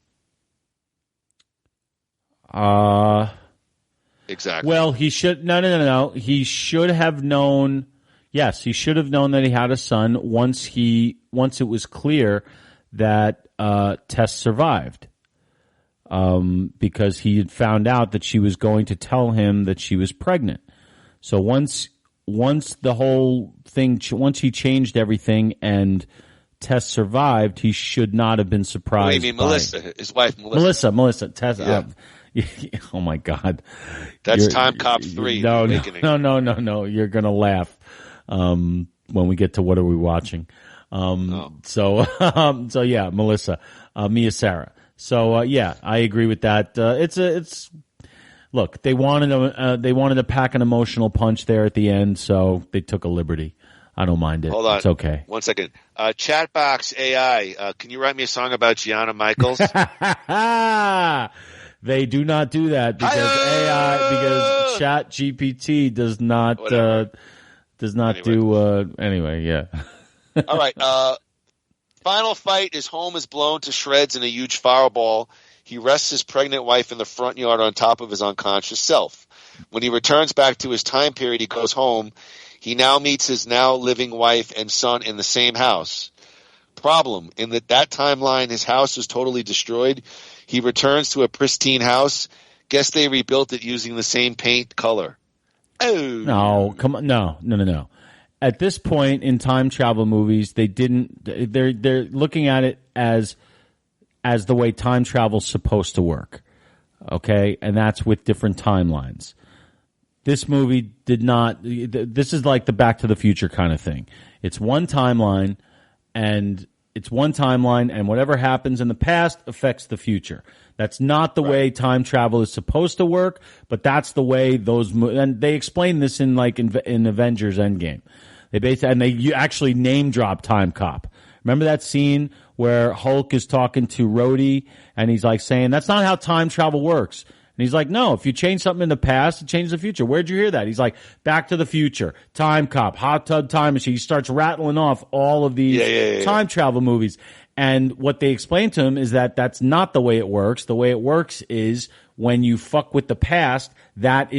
Exactly. Well, he should. No. He should have known. Yes, he should have known that he had a son once it was clear that Tess survived. Because he had found out that she was going to tell him that she was pregnant. So once the whole thing, once he changed everything and Tess survived, he should not have been surprised. What do you mean, Melissa? His wife, Melissa. Melissa. Tess. Yeah. Oh my God. That's Timecop 3. No. You're gonna laugh when we get to what are we watching. So yeah, Melissa, Mia Sara. So yeah, I agree with that. Look, they wanted to pack an emotional punch there at the end, so they took a liberty. I don't mind it. Hold on. It's okay. 1 second. Chatbox AI, can you write me a song about Gianna Michaels? They do not do that because Chat GPT does not do anyway, yeah. All right. Final fight, his home is blown to shreds in a huge fireball. He rests his pregnant wife in the front yard on top of his unconscious self. When he returns back to his time period, he goes home. He now meets his now living wife and son in the same house. Problem, in that timeline, his house was totally destroyed. He returns to a pristine house. Guess they rebuilt it using the same paint color. Oh. No, come on. No. At this point in time travel movies, they're looking at it as the way time travel's supposed to work. Okay? And that's with different timelines. This movie did not, this is like the Back to the Future kind of thing. It's one timeline and whatever happens in the past affects the future. That's not the way time travel is supposed to work, but that's the way and they explain this in Avengers Endgame. They actually name drop Timecop. Remember that scene where Hulk is talking to Rhodey and he's like saying, that's not how time travel works. And he's like, no, if you change something in the past, it changes the future. Where'd you hear that? He's like, Back to the Future, Timecop, Hot Tub Time Machine. He starts rattling off all of these time travel movies. And what they explain to him is that that's not the way it works. The way it works is when you fuck with the past, that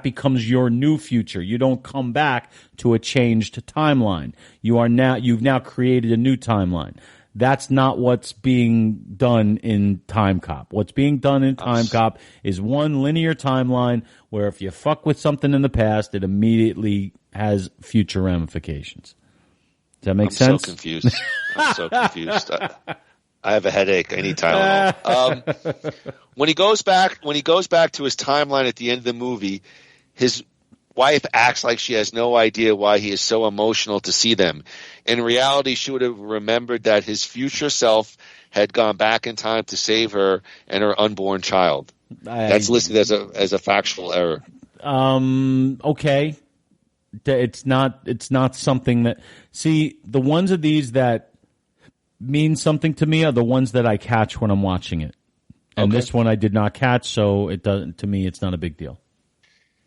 becomes your new future. You don't come back to a changed timeline. You've now created a new timeline. That's not what's being done in Timecop. What's being done in Timecop is one linear timeline where if you fuck with something in the past, it immediately has future ramifications. Does that make sense? I'm so confused. I have a headache. I need Tylenol. When he goes back to his timeline at the end of the movie, his wife acts like she has no idea why he is so emotional to see them. In reality, she would have remembered that his future self had gone back in time to save her and her unborn child. That's listed as a factual error. Okay. It's not something that, see, the ones of these that mean something to me are the ones that I catch when I'm watching it. And this one I did not catch, so it doesn't. To me, it's not a big deal.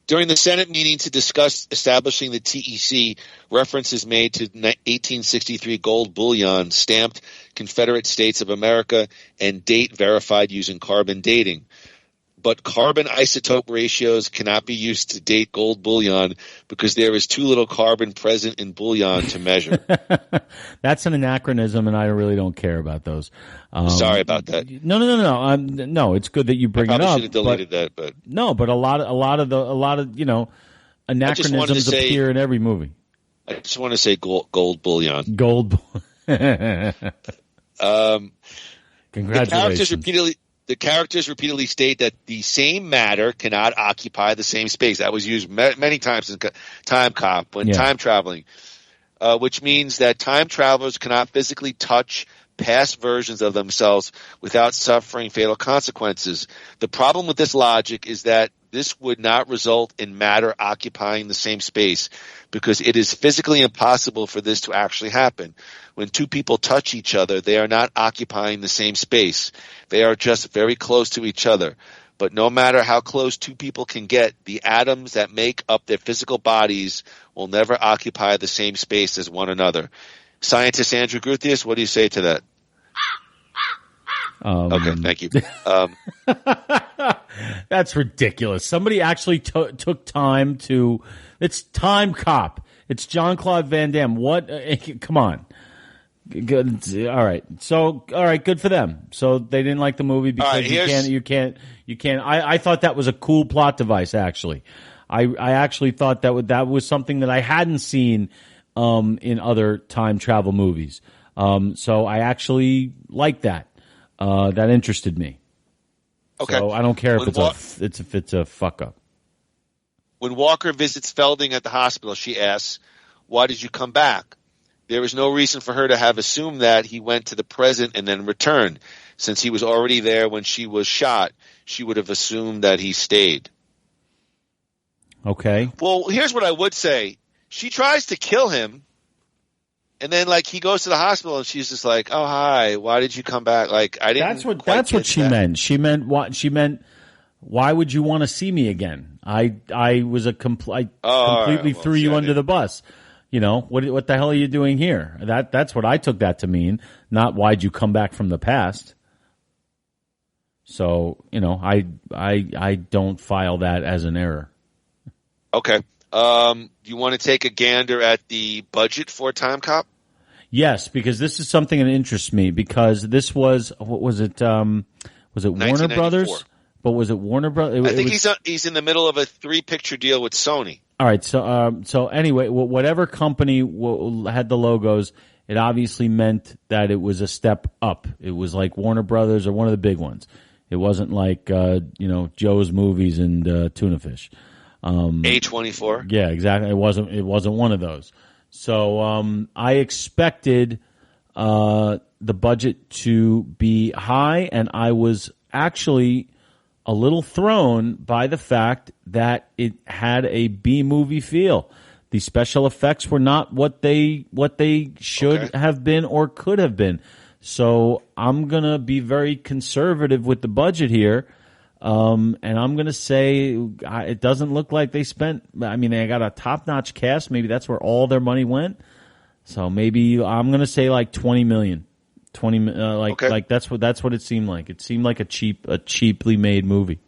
During the Senate meeting to discuss establishing the TEC, reference is made to 1863 gold bullion stamped Confederate States of America and date verified using carbon dating. But carbon isotope ratios cannot be used to date gold bullion because there is too little carbon present in bullion to measure. That's an anachronism, and I really don't care about those. Sorry about that. No. No, it's good that you bring it up. I should have deleted that, but no. But a lot of anachronisms appear in every movie. I just want to say gold bullion. Gold. Congratulations. The characters repeatedly state that the same matter cannot occupy the same space. That was used many times in Timecop when time traveling, which means that time travelers cannot physically touch past versions of themselves without suffering fatal consequences. The problem with this logic is that this would not result in matter occupying the same space because it is physically impossible for this to actually happen. When two people touch each other, they are not occupying the same space. They are just very close to each other. But no matter how close two people can get, the atoms that make up their physical bodies will never occupy the same space as one another. Scientist Andrew Gruthius, what do you say to that? Okay, thank you. That's ridiculous. Somebody actually took time to. It's Timecop. It's Jean-Claude Van Damme. What? Come on. Good. All right. So, all right. Good for them. So they didn't like the movie because you can't. I thought that was a cool plot device. Actually, I actually thought that was something that I hadn't seen in other time travel movies. So I actually liked that. That interested me. Okay. So I don't care if it's a fuck up. When Walker visits Felding at the hospital, she asks, "Why did you come back?" There is no reason for her to have assumed that he went to the present and then returned. Since he was already there when she was shot, she would have assumed that he stayed. Okay. Well, here's what I would say. She tries to kill him, and then he goes to the hospital, and she's just like, "Oh, hi. Why did you come back?" I didn't. That's what she meant. She meant what? She meant, "Why would you want to see me again?" I was completely threw you under the bus. You know, what the hell are you doing here? That's what I took that to mean, not why'd you come back from the past. So, I don't file that as an error. Okay. Do you want to take a gander at the budget for Timecop? Yes, because this is something that interests me because this was, what was it? Was it Warner Brothers? But was it Warner Brothers? I think he's in the middle of a 3-picture deal with Sony. All right. So anyway, whatever company had the logos, it obviously meant that it was a step up. It was like Warner Brothers or one of the big ones. It wasn't like, Joe's Movies and Tuna Fish. A24. Yeah, exactly. It wasn't one of those. So, I expected, the budget to be high, and I was actually a little thrown by the fact that it had a B movie feel. The special effects were not what they should have been or could have been. So I'm gonna be very conservative with the budget here, and I'm gonna say it doesn't look like they spent. I mean, they got a top-notch cast. Maybe that's where all their money went. So maybe I'm gonna say like $20 million. Like that's what it seemed like. It seemed like a cheaply made movie.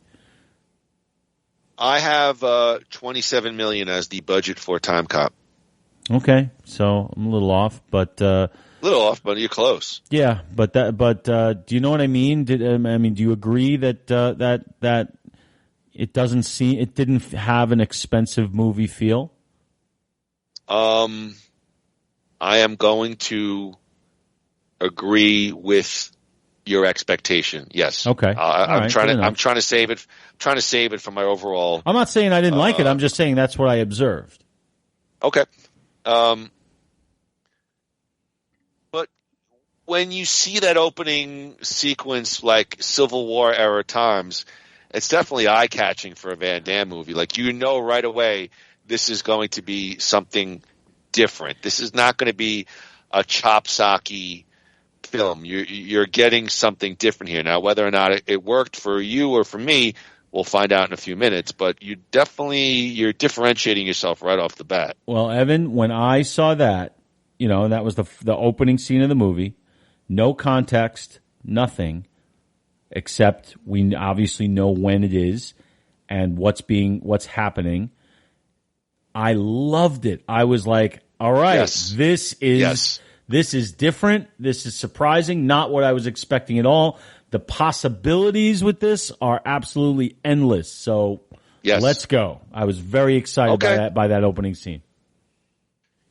I have $27 million as the budget for Timecop. Okay, so I'm a little off, but you're close. Yeah, but do you know what I mean? Do you agree that it didn't have an expensive movie feel? I am going to agree with your expectation. Yes. Okay. I'm trying to save it. Trying to save it for my overall. I'm not saying I didn't like it. I'm just saying that's what I observed. Okay. But when you see that opening sequence like Civil War era times, it's definitely eye catching for a Van Damme movie. Right away, this is going to be something different. This is not going to be a chop-socky film. You're getting something different here. Now, whether or not it worked for you or for me, we'll find out in a few minutes. But you're differentiating yourself right off the bat. Well, Evan, when I saw that, that was the opening scene of the movie. No context, nothing, except we obviously know when it is and what's happening. I loved it. I was like, all right, this is different. This is surprising. Not what I was expecting at all. The possibilities with this are absolutely endless. So let's go. I was very excited by that opening scene.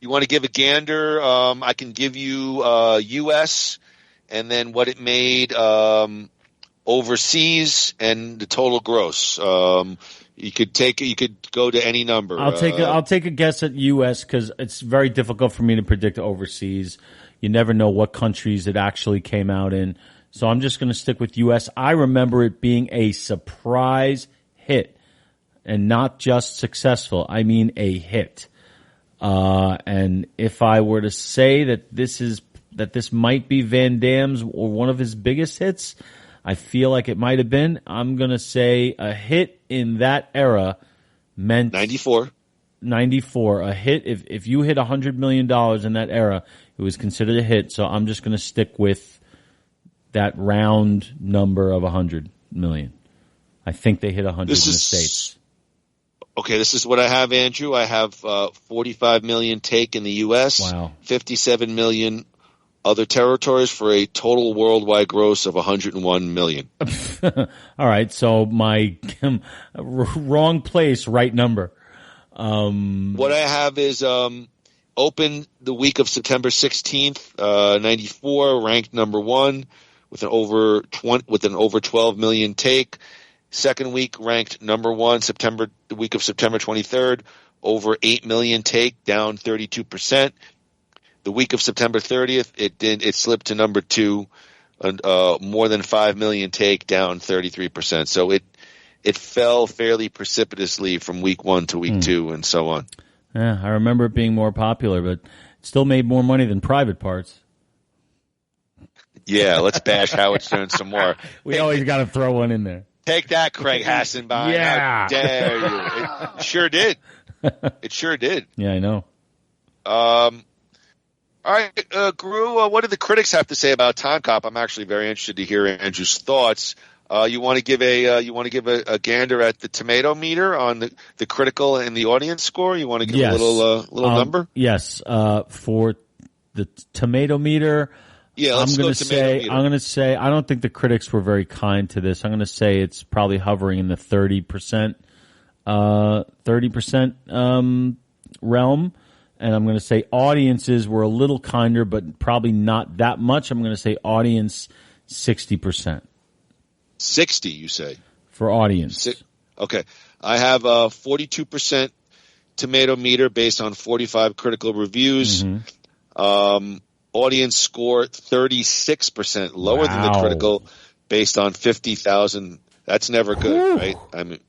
You want to give a gander? I can give you U.S. and then what it made overseas and the total gross. You could go to any number. I'll take a guess at U.S. because it's very difficult for me to predict overseas. You never know what countries it actually came out in. So I'm just going to stick with U.S. I remember it being a surprise hit and not just successful. I mean a hit. And if I were to say that this might be Van Damme's or one of his biggest hits, I feel like it might have been. I'm going to say a hit in that era meant 94. A hit. If you hit $100 million in that era, it was considered a hit. So I'm just going to stick with that round number of 100 million. I think they hit 100 in the States. Okay, this is what I have, Andrew. I have 45 million take in the U.S. Wow. 57 million other territories for a total worldwide gross of 101 million. All right, so my wrong place, right number. What I have is open the week of September 16th, 94, ranked number 1 with an over 12 million take. Second week ranked number 1, the week of September 23rd, over 8 million take, down 32%. The week of September 30th, it slipped to number 2, more than 5 million take, down 33%. So it fell fairly precipitously from week 1 to week 2 and so on. Yeah, I remember it being more popular, but it still made more money than Private Parts. Yeah, let's bash Howard Stern some more. We always got to throw one in there. Take that, Craig Hassenbein. Yeah. How dare you? It sure did. It sure did. Yeah, I know. All right, Groo, what do the critics have to say about Timecop? I'm actually very interested to hear Andrew's thoughts. You want to give a gander at the tomato meter on the critical and the audience score? You want to give a little number? Yes. For the tomato meter, I'm going to say I don't think the critics were very kind to this. I'm going to say it's probably hovering in the 30% realm. And I'm going to say audiences were a little kinder, but probably not that much. I'm going to say audience 60%. 60, you say? For audience. Okay. I have 42% tomato meter based on 45 critical reviews. Mm-hmm. Audience score 36%, lower than the critical based on 50,000. That's never good, right? I mean,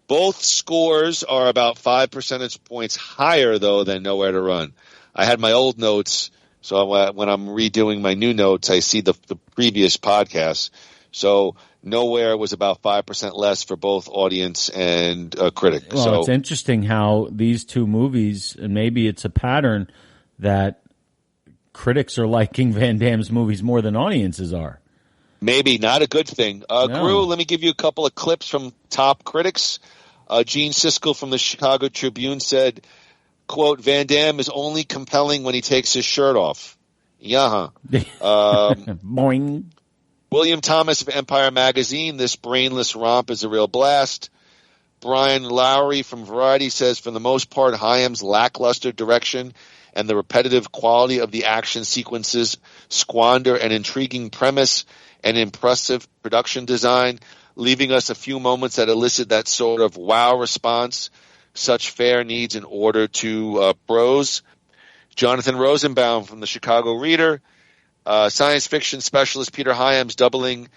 both scores are about 5 percentage points higher, though, than Nowhere to Run. I had my old notes, so when I'm redoing my new notes, I see the previous podcasts. So Nowhere was about 5% less for both audience and critic. Well, so it's interesting how these two movies, and maybe it's a pattern that critics are liking Van Damme's movies more than audiences are. Maybe not a good thing. No. Groo, let me give you a couple of clips from top critics. Gene Siskel from the Chicago Tribune said, quote, Van Damme is only compelling when he takes his shirt off. Yeah. Boing. William Thomas of Empire Magazine, this brainless romp is a real blast. Brian Lowry from Variety says, for the most part, Hyams' lackluster direction and the repetitive quality of the action sequences squander an intriguing premise and impressive production design, leaving us a few moments that elicit that sort of wow response such fare needs in order to brose. Jonathan Rosenbaum from the Chicago Reader, science fiction specialist Peter Hyams, doubling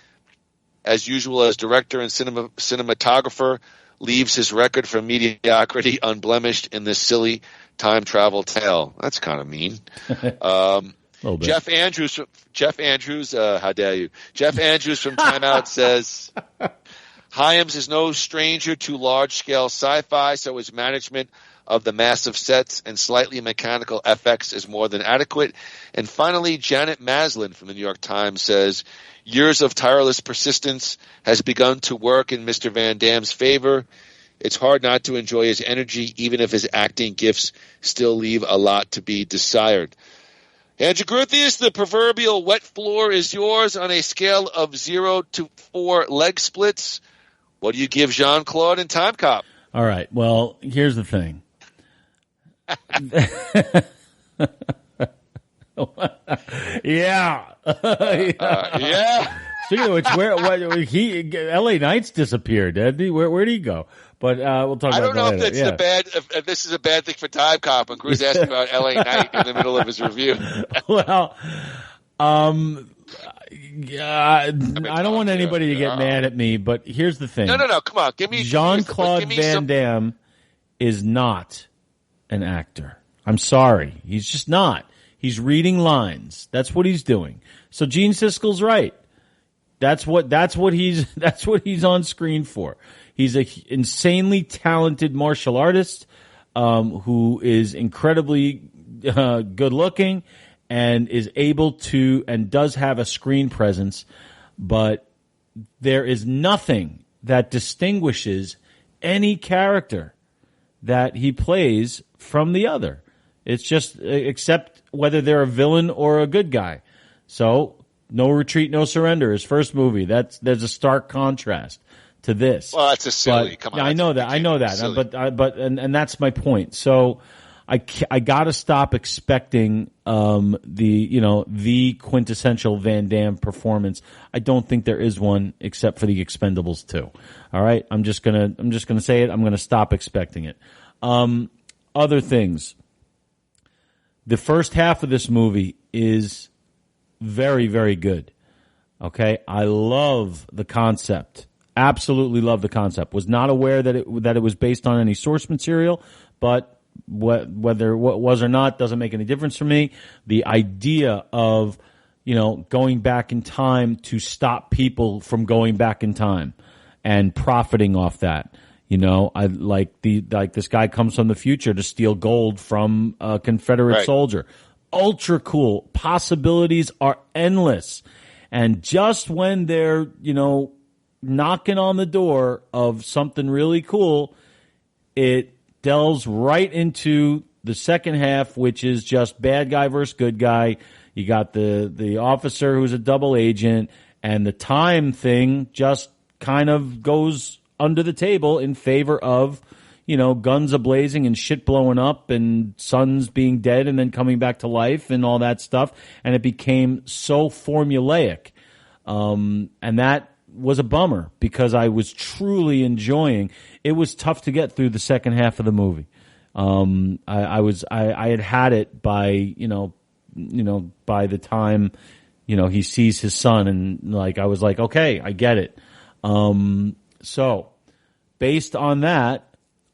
as usual as director and cinematographer, leaves his record for mediocrity unblemished in this silly time travel tale. That's kind of mean. little bit. Jeff Andrews, how dare you? Jeff Andrews from Timeout says, Hyams is no stranger to large-scale sci-fi, so his management of the massive sets and slightly mechanical FX is more than adequate. And finally, Janet Maslin from the New York Times says, years of tireless persistence has begun to work in Mr. Van Damme's favor. It's hard not to enjoy his energy, even if his acting gifts still leave a lot to be desired. Andrew Groothius, the proverbial wet floor is yours on a scale of 0 to 4 leg splits. What do you give Jean-Claude and Timecop? All right. Well, here's the thing. Yeah. Yeah. Speaking of which, LA Knight's disappeared. Where did he go? But we'll talk about that. I don't know if later. that's if this is a bad thing for Timecop when Cruz asking about LA Knight in the middle of his review. Well, I don't want anybody to get mad at me, but here's the thing. No. Come on. Jean-Claude Van Damme is not an actor. I'm sorry. He's just not. He's reading lines. That's what he's doing. So Gene Siskel's right. That's what he's on screen for. He's an insanely talented martial artist who is incredibly good looking and is able to and does have a screen presence, but there is nothing that distinguishes any character that he plays from the other. It's just except whether they're a villain or a good guy. So No Retreat, No Surrender, his first movie. There's a stark contrast to this. Well, that's a silly. Come on. I know that. Silly. But that's my point. So I got to stop expecting the quintessential Van Damme performance. I don't think there is one except for the Expendables 2. All right, I'm just gonna say it. I'm gonna stop expecting it. Other things. The first half of this movie is very, very good. Okay, I love the concept. Absolutely love the concept. Was not aware that it was based on any source material, but whether what was or not doesn't make any difference for me. The idea of going back in time to stop people from going back in time and profiting off that. I like this guy comes from the future to steal gold from a Confederate soldier. Ultra cool. Possibilities are endless. And just when they're, knocking on the door of something really cool, it delves right into the second half, which is just bad guy versus good guy. You got the officer who's a double agent, and the time thing just kind of goes under the table in favor of, guns a-blazing and shit blowing up and sons being dead and then coming back to life and all that stuff. And it became so formulaic. And that was a bummer because I was truly enjoying. It was tough to get through the second half of the movie. I had it by, by the time, he sees his son and I was like, okay, I get it. So based on that,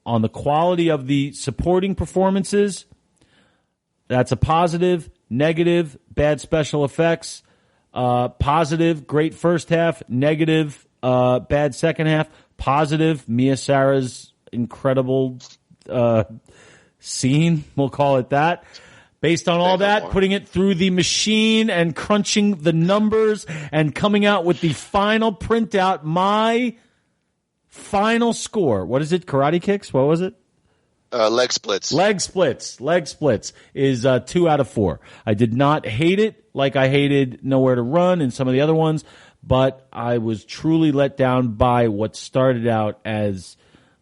on the quality of the supporting performances, that's a positive. Negative, bad special effects. Positive, great first half. Negative, bad second half. Positive, Mia Sara's incredible scene, we'll call it that. Based on all that, putting it through the machine and crunching the numbers and coming out with the final printout, my final score. What is it? Karate Kicks? What was it? Leg splits. Leg splits is 2 out of 4. I did not hate it like I hated Nowhere to Run and some of the other ones, but I was truly let down by what started out as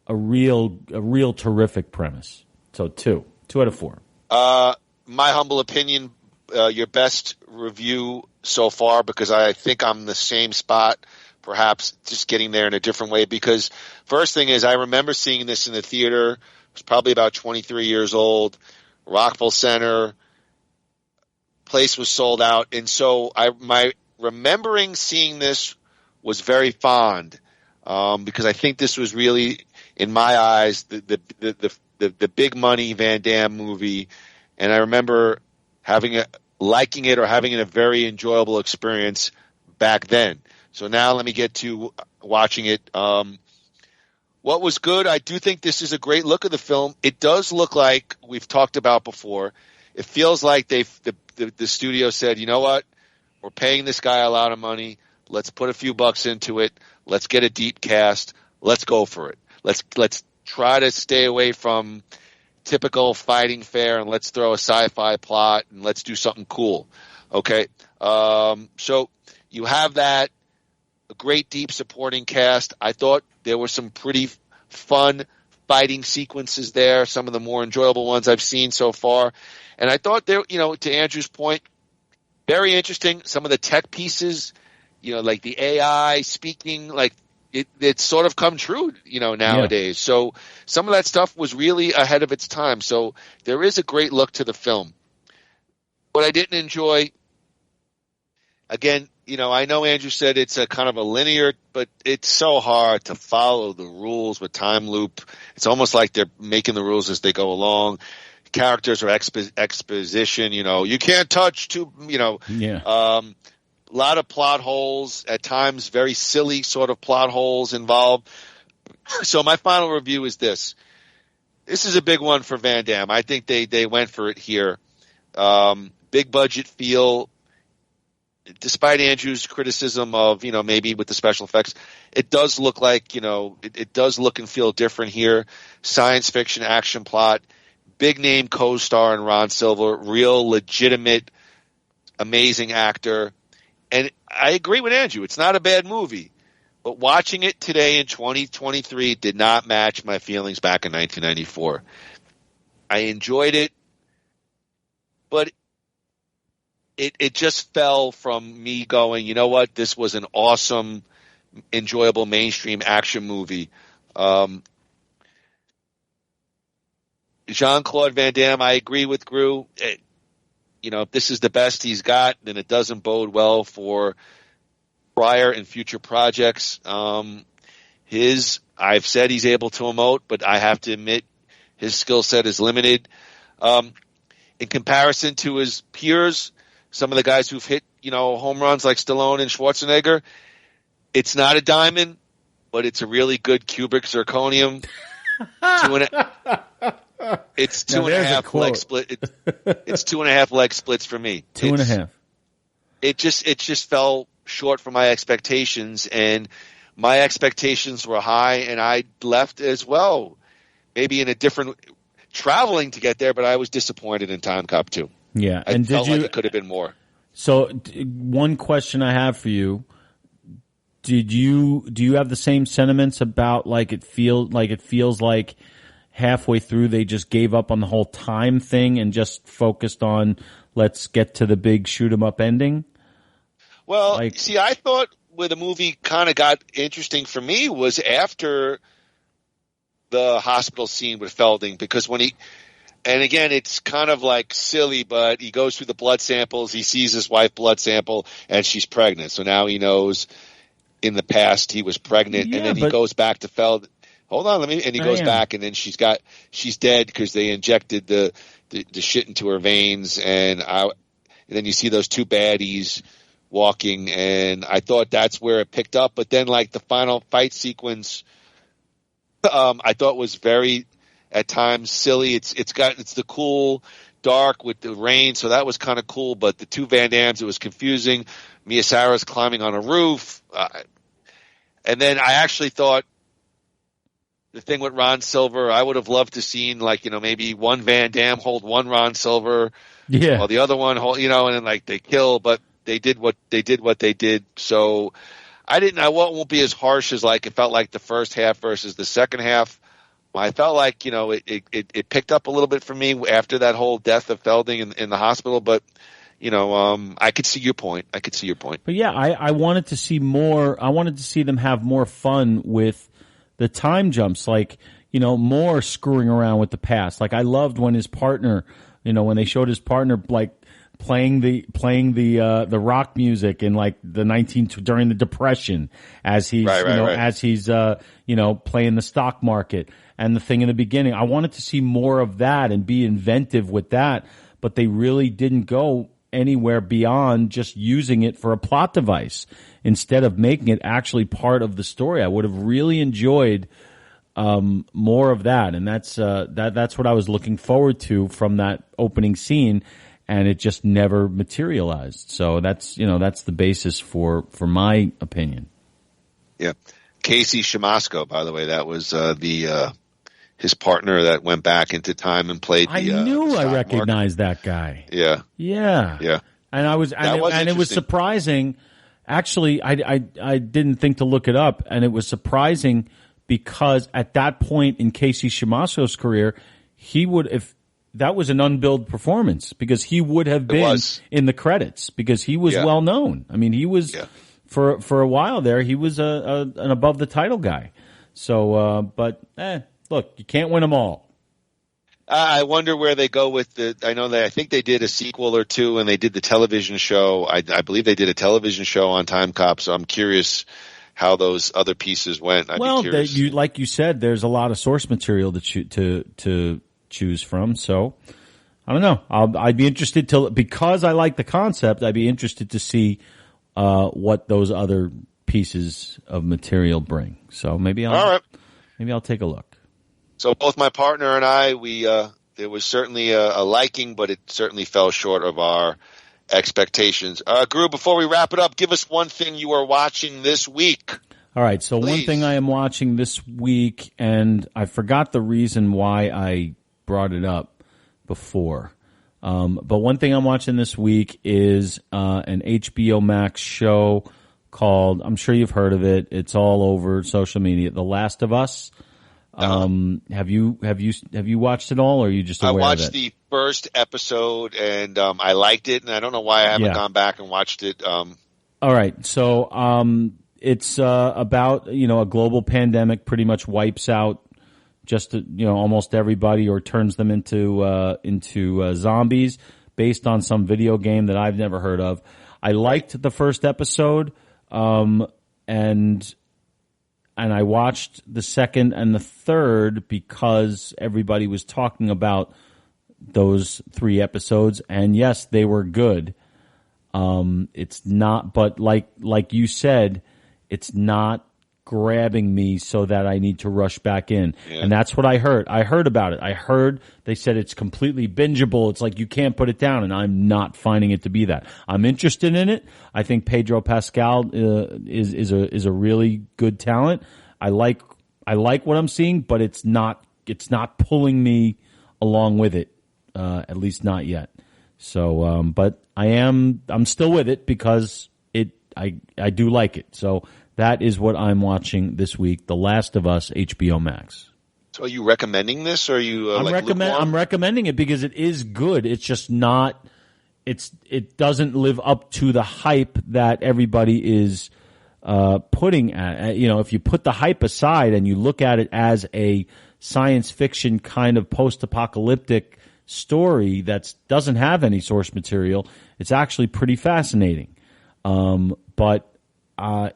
a real terrific premise. So 2 out of 4. My humble opinion, your best review so far, because I think I'm in the same spot, perhaps just getting there in a different way. Because first thing is, I remember seeing this in the theater. I was probably about 23 years old. Rockville Center, place was sold out, and so my remembering seeing this was very fond, because I think this was really, in my eyes, the big money Van Damme movie. And I remember having liking it or having a very enjoyable experience back then. So now let me get to watching it. What was good, I do think this is a great look of the film. It does look like we've talked about before. It feels like the studio said, you know what? We're paying this guy a lot of money. Let's put a few bucks into it. Let's get a deep cast. Let's go for it. Let's try to stay away from typical fighting fare, and let's throw a sci-fi plot, and let's do something cool. Okay? So you have that, a great deep supporting cast. I thought there were some pretty fun fighting sequences there, some of the more enjoyable ones I've seen so far. And I thought there, to Andrew's point, very interesting. Some of the tech pieces, like the AI speaking, like it's sort of come true, nowadays. Yeah. So some of that stuff was really ahead of its time. So there is a great look to the film. What I didn't enjoy, again, I know Andrew said it's a kind of a linear, but it's so hard to follow the rules with time loop. It's almost like they're making the rules as they go along. Characters are exposition, you can't touch a lot of plot holes, at times very silly sort of plot holes involved. So my final review is this. This is a big one for Van Damme. I think they went for it here. Big budget feel. Despite Andrew's criticism of, maybe with the special effects, it does look like, it does look and feel different here. Science fiction action plot, big name co-star in Ron Silver, real legitimate, amazing actor. And I agree with Andrew. It's not a bad movie, but watching it today in 2023 did not match my feelings back in 1994. I enjoyed it, but it just fell from me going, you know what, this was an awesome, enjoyable mainstream action movie. Jean-Claude Van Damme, I agree with Groo. If this is the best he's got, then it doesn't bode well for prior and future projects. I've said he's able to emote, but I have to admit his skill set is limited. In comparison to his peers, some of the guys who've hit, home runs like Stallone and Schwarzenegger, it's not a diamond, but it's a really good cubic zirconium. It's two and a half leg split. It's 2.5 leg splits for me. 2.5. It just fell short from my expectations, and my expectations were high, and I left as well. Maybe in a different traveling to get there, but I was disappointed in Timecop too. Yeah, and felt like it could have been more. So, one question I have for you: do you have the same sentiments about it feels like halfway through they just gave up on the whole time thing and just focused on let's get to the big shoot 'em up ending? Well, see, I thought where the movie kind of got interesting for me was after the hospital scene with Felding, because and again, it's kind of like silly, but he goes through the blood samples. He sees his wife blood sample, and she's pregnant. So now he knows in the past he was pregnant, and then he goes back to Felding. Hold on, and he goes back, and then she's dead because they injected the shit into her veins, and then you see those two baddies walking, and I thought that's where it picked up. But then, the final fight sequence, I thought was very, at times, silly. It's the cool dark with the rain, so that was kind of cool. But the two Van Dammes, it was confusing. Mia Sara's climbing on a roof, and then I actually thought the thing with Ron Silver, I would have loved to seen maybe one Van Damme hold one Ron Silver, while the other one hold, and then they kill, but they did what they did. So I won't be as harsh as it felt like the first half versus the second half. I felt like, it picked up a little bit for me after that whole death of Felding in the hospital, but I could see your point. But yeah, I wanted to see more. I wanted to see them have more fun with the time jumps, more screwing around with the past. I loved when his partner, when they showed his partner playing the rock music in during the Depression as he's as he's playing the stock market, and the thing in the beginning. I wanted to see more of that and be inventive with that, but they really didn't go anywhere beyond just using it for a plot device instead of making it actually part of the story. I would have really enjoyed more of that, and that's what I was looking forward to from that opening scene, and it just never materialized. So that's the basis for my opinion. Yeah, Casey Shamasco, by the way, that was his partner that went back into time and played. I knew I recognized that guy. Yeah. And it was surprising. Actually, I didn't think to look it up, and it was surprising because at that point in Casey Shamasco's career, if that was an unbilled performance, because he would have been in the credits because he was well known. I mean, he was for a while there. He was an above the title guy. So, look, you can't win them all. I wonder where they go with I think they did a sequel or two, and they did the television show. I believe they did a television show on Timecop, so I'm curious how those other pieces went. Like you said, there's a lot of source material to choose from. So I don't know. I'd be interested because I like the concept. I'd be interested to see what those other pieces of material bring. So maybe I'll take a look. So both my partner and I, there was certainly a liking, but it certainly fell short of our expectations. Groo, before we wrap it up, give us one thing you are watching this week. All right, so Please. One thing I am watching this week, and I forgot the reason why I brought it up before, but one thing I'm watching this week is an HBO Max show called, I'm sure you've heard of it, it's all over social media, The Last of Us. Have you watched it all, or are you just aware of it? I watched the first episode, and I liked it, and I don't know why I haven't gone back and watched it. All right, so it's about a global pandemic pretty much wipes out just almost everybody, or turns them into zombies based on some video game that I've never heard of. I liked the first episode, and I watched the second and the third because everybody was talking about those 3 episodes, and yes, they were good. It's not, but like you said, it's not grabbing me so that I need to rush back in. Yeah. And that's what I heard. I heard about it. I heard they said it's completely bingeable. It's like you can't put it down, and I'm not finding it to be that. I'm interested in it. I think Pedro Pascal is a really good talent. I like what I'm seeing, but it's not pulling me along with it. At least not yet. So, but I'm still with it because I do like it. So that is what I'm watching this week. The Last of Us, HBO Max. So are you recommending this, or are you I'm recommending it because it is good. It's just not. It doesn't live up to the hype that everybody is putting at. If you put the hype aside and you look at it as a science fiction kind of post-apocalyptic story that doesn't have any source material, it's actually pretty fascinating. But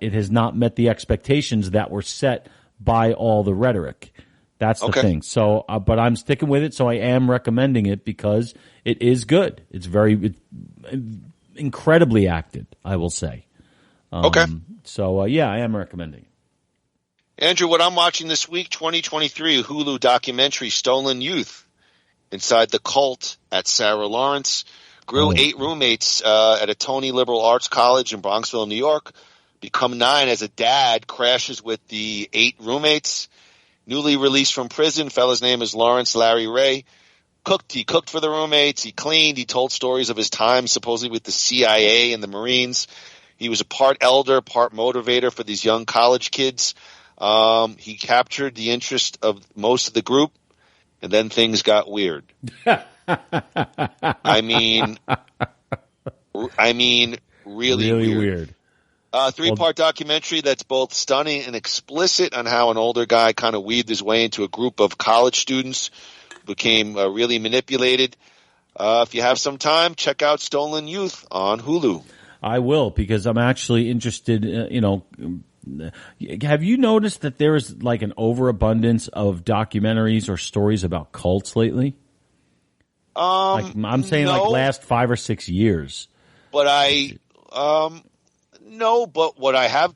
it has not met the expectations that were set by all the rhetoric. That's the thing. So, but I'm sticking with it. So I am recommending it because it is good. It's incredibly acted, I will say. So, I am recommending it. Andrew, what I'm watching this week, 2023 Hulu documentary, Stolen Youth, inside the cult at Sarah Lawrence. Grew 8 roommates at a Tony Liberal Arts College in Bronxville, New York. Become 9 as a dad crashes with the 8 roommates. Newly released from prison, fella's name is Lawrence Larry Ray. He cooked for the roommates. He cleaned. He told stories of his time supposedly with the CIA and the Marines. He was a part elder, part motivator for these young college kids. He captured the interest of most of the group, and then things got weird. I mean, really weird. 3-part documentary that's both stunning and explicit on how an older guy kind of weaved his way into a group of college students who became really manipulated. If you have some time, check out Stolen Youth on Hulu. I will, because I'm actually interested, have you noticed that there is like an overabundance of documentaries or stories about cults lately? I'm saying like last 5 or 6 years. But no, but what I have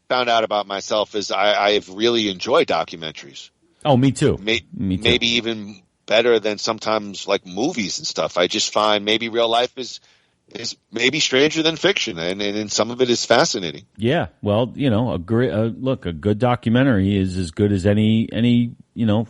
found out about myself is I have really enjoyed documentaries. Oh, me too. Me too. Maybe even better than sometimes like movies and stuff. I just find maybe real life is maybe stranger than fiction, and some of it is fascinating. Yeah, well, a good documentary is as good as any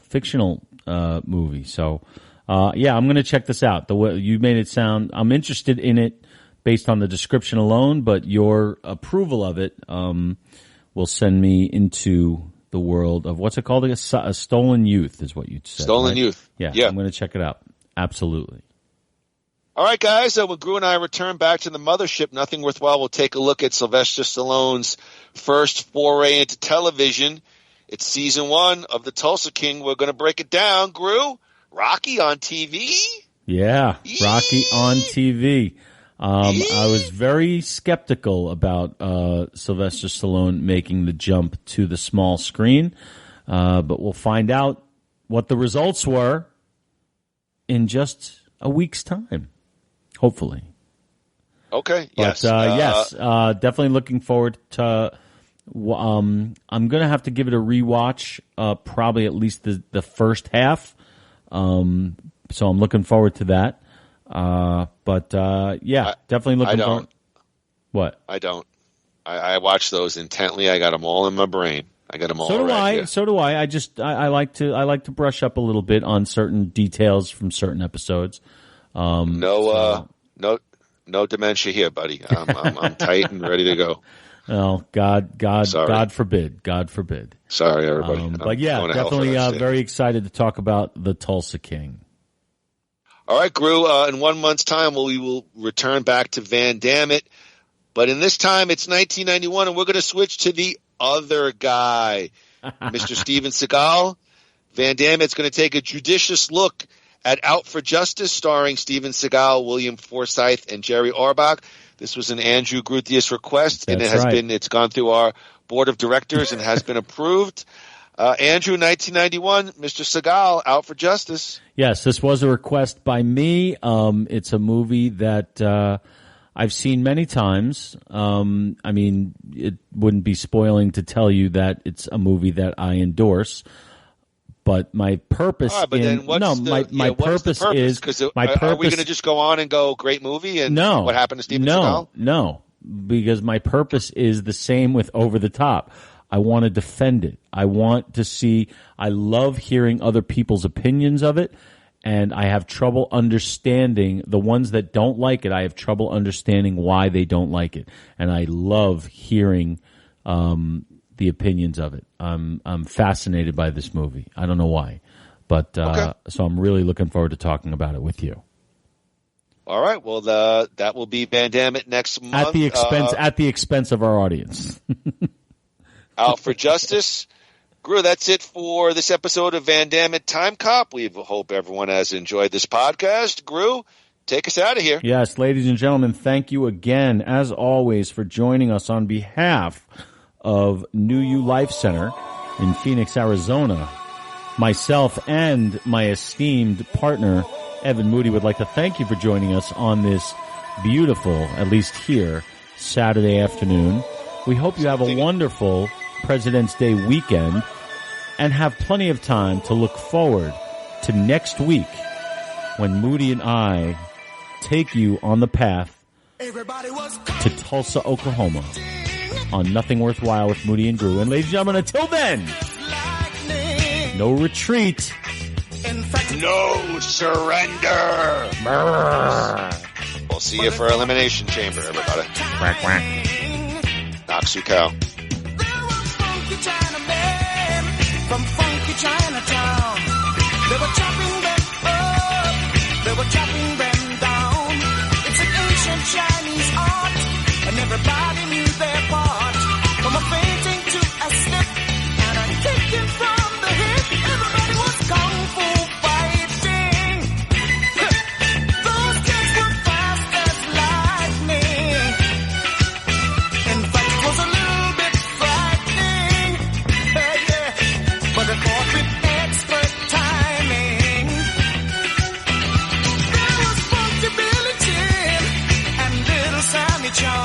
fictional movie. So, yeah, I'm going to check this out. The way you made it sound, I'm interested in it based on the description alone, but your approval of it will send me into the world of what's it called? A stolen youth is what you said. Stolen right? Youth. Yeah, I'm going to check it out. Absolutely. All right, guys. When Groo and I return back to the mothership, Nothing Worthwhile, we'll take a look at Sylvester Stallone's first foray into television. It's season 1 of The Tulsa King. We're going to break it down. Groo, Rocky on TV? Yeah, Rocky on TV. I was very skeptical about Sylvester Stallone making the jump to the small screen, but we'll find out what the results were in just a week's time, hopefully. Okay, but, yes. Definitely looking forward to I'm going to have to give it a rewatch, probably at least the first half, so I'm looking forward to that. Definitely looking forward. What? I don't. I watch those intently. I got them all in my brain. I got them all. So do I. I like to brush up a little bit on certain details from certain episodes. No dementia here, buddy. I'm tight and ready to go. Oh, God forbid. God forbid. Sorry, everybody. But yeah, definitely very excited to talk about the Tulsa King. All right, Groo, in 1 month's time, we will return back to Van Dammit. But in this time, it's 1991, and we're going to switch to the other guy, Mr. Steven Seagal. Van Dammit's going to take a judicious look at Out for Justice, starring Steven Seagal, William Forsythe, and Jerry Orbach. This was an Andrew Gruthius request, and it's gone through our board of directors and has been approved. Andrew, 1991, Mr. Seagal, Out for Justice. Yes, this was a request by me. It's a movie that I've seen many times. I mean, it wouldn't be spoiling to tell you that it's a movie that I endorse. But my purpose my purpose is are we going to just go on and go great movie and what happened to Steven Seagal? No, because my purpose is the same with Over the Top. I want to defend it. I want to see. I love hearing other people's opinions of it, and I have trouble understanding the ones that don't like it. I have trouble understanding why they don't like it, and I love hearing the opinions of it. I'm fascinated by this movie. I don't know why, but so I'm really looking forward to talking about it with you. All right. Well, that will be Van Dammit next month at the expense of our audience. Out for Justice. Groo, that's it for this episode of Van Dammit Timecop. We hope everyone has enjoyed this podcast. Groo, take us out of here. Yes, ladies and gentlemen, thank you again, as always, for joining us on behalf of New U Life Center in Phoenix, Arizona. Myself and my esteemed partner, Evan Moody, would like to thank you for joining us on this beautiful, at least here, Saturday afternoon. We hope you have a wonderful President's Day weekend and have plenty of time to look forward to next week when Moody and I take you on the path to Tulsa, Oklahoma on Nothing Worthwhile with Moody and Groo. And ladies and gentlemen, until then, no retreat, no surrender. We'll see you for Elimination Chamber, everybody. Quack, quack. Knox cow. From funky Chinatown, they were chopping them up, they were chopping them down. It's an ancient Chinese art, and everybody knew their part. From a fainting to a slip, and a kicking from the hip, everybody was kung fu fighting. Those kids were fast as lightning. In fact, it was a little bit frightening. But it fought with expert timing. funky charm.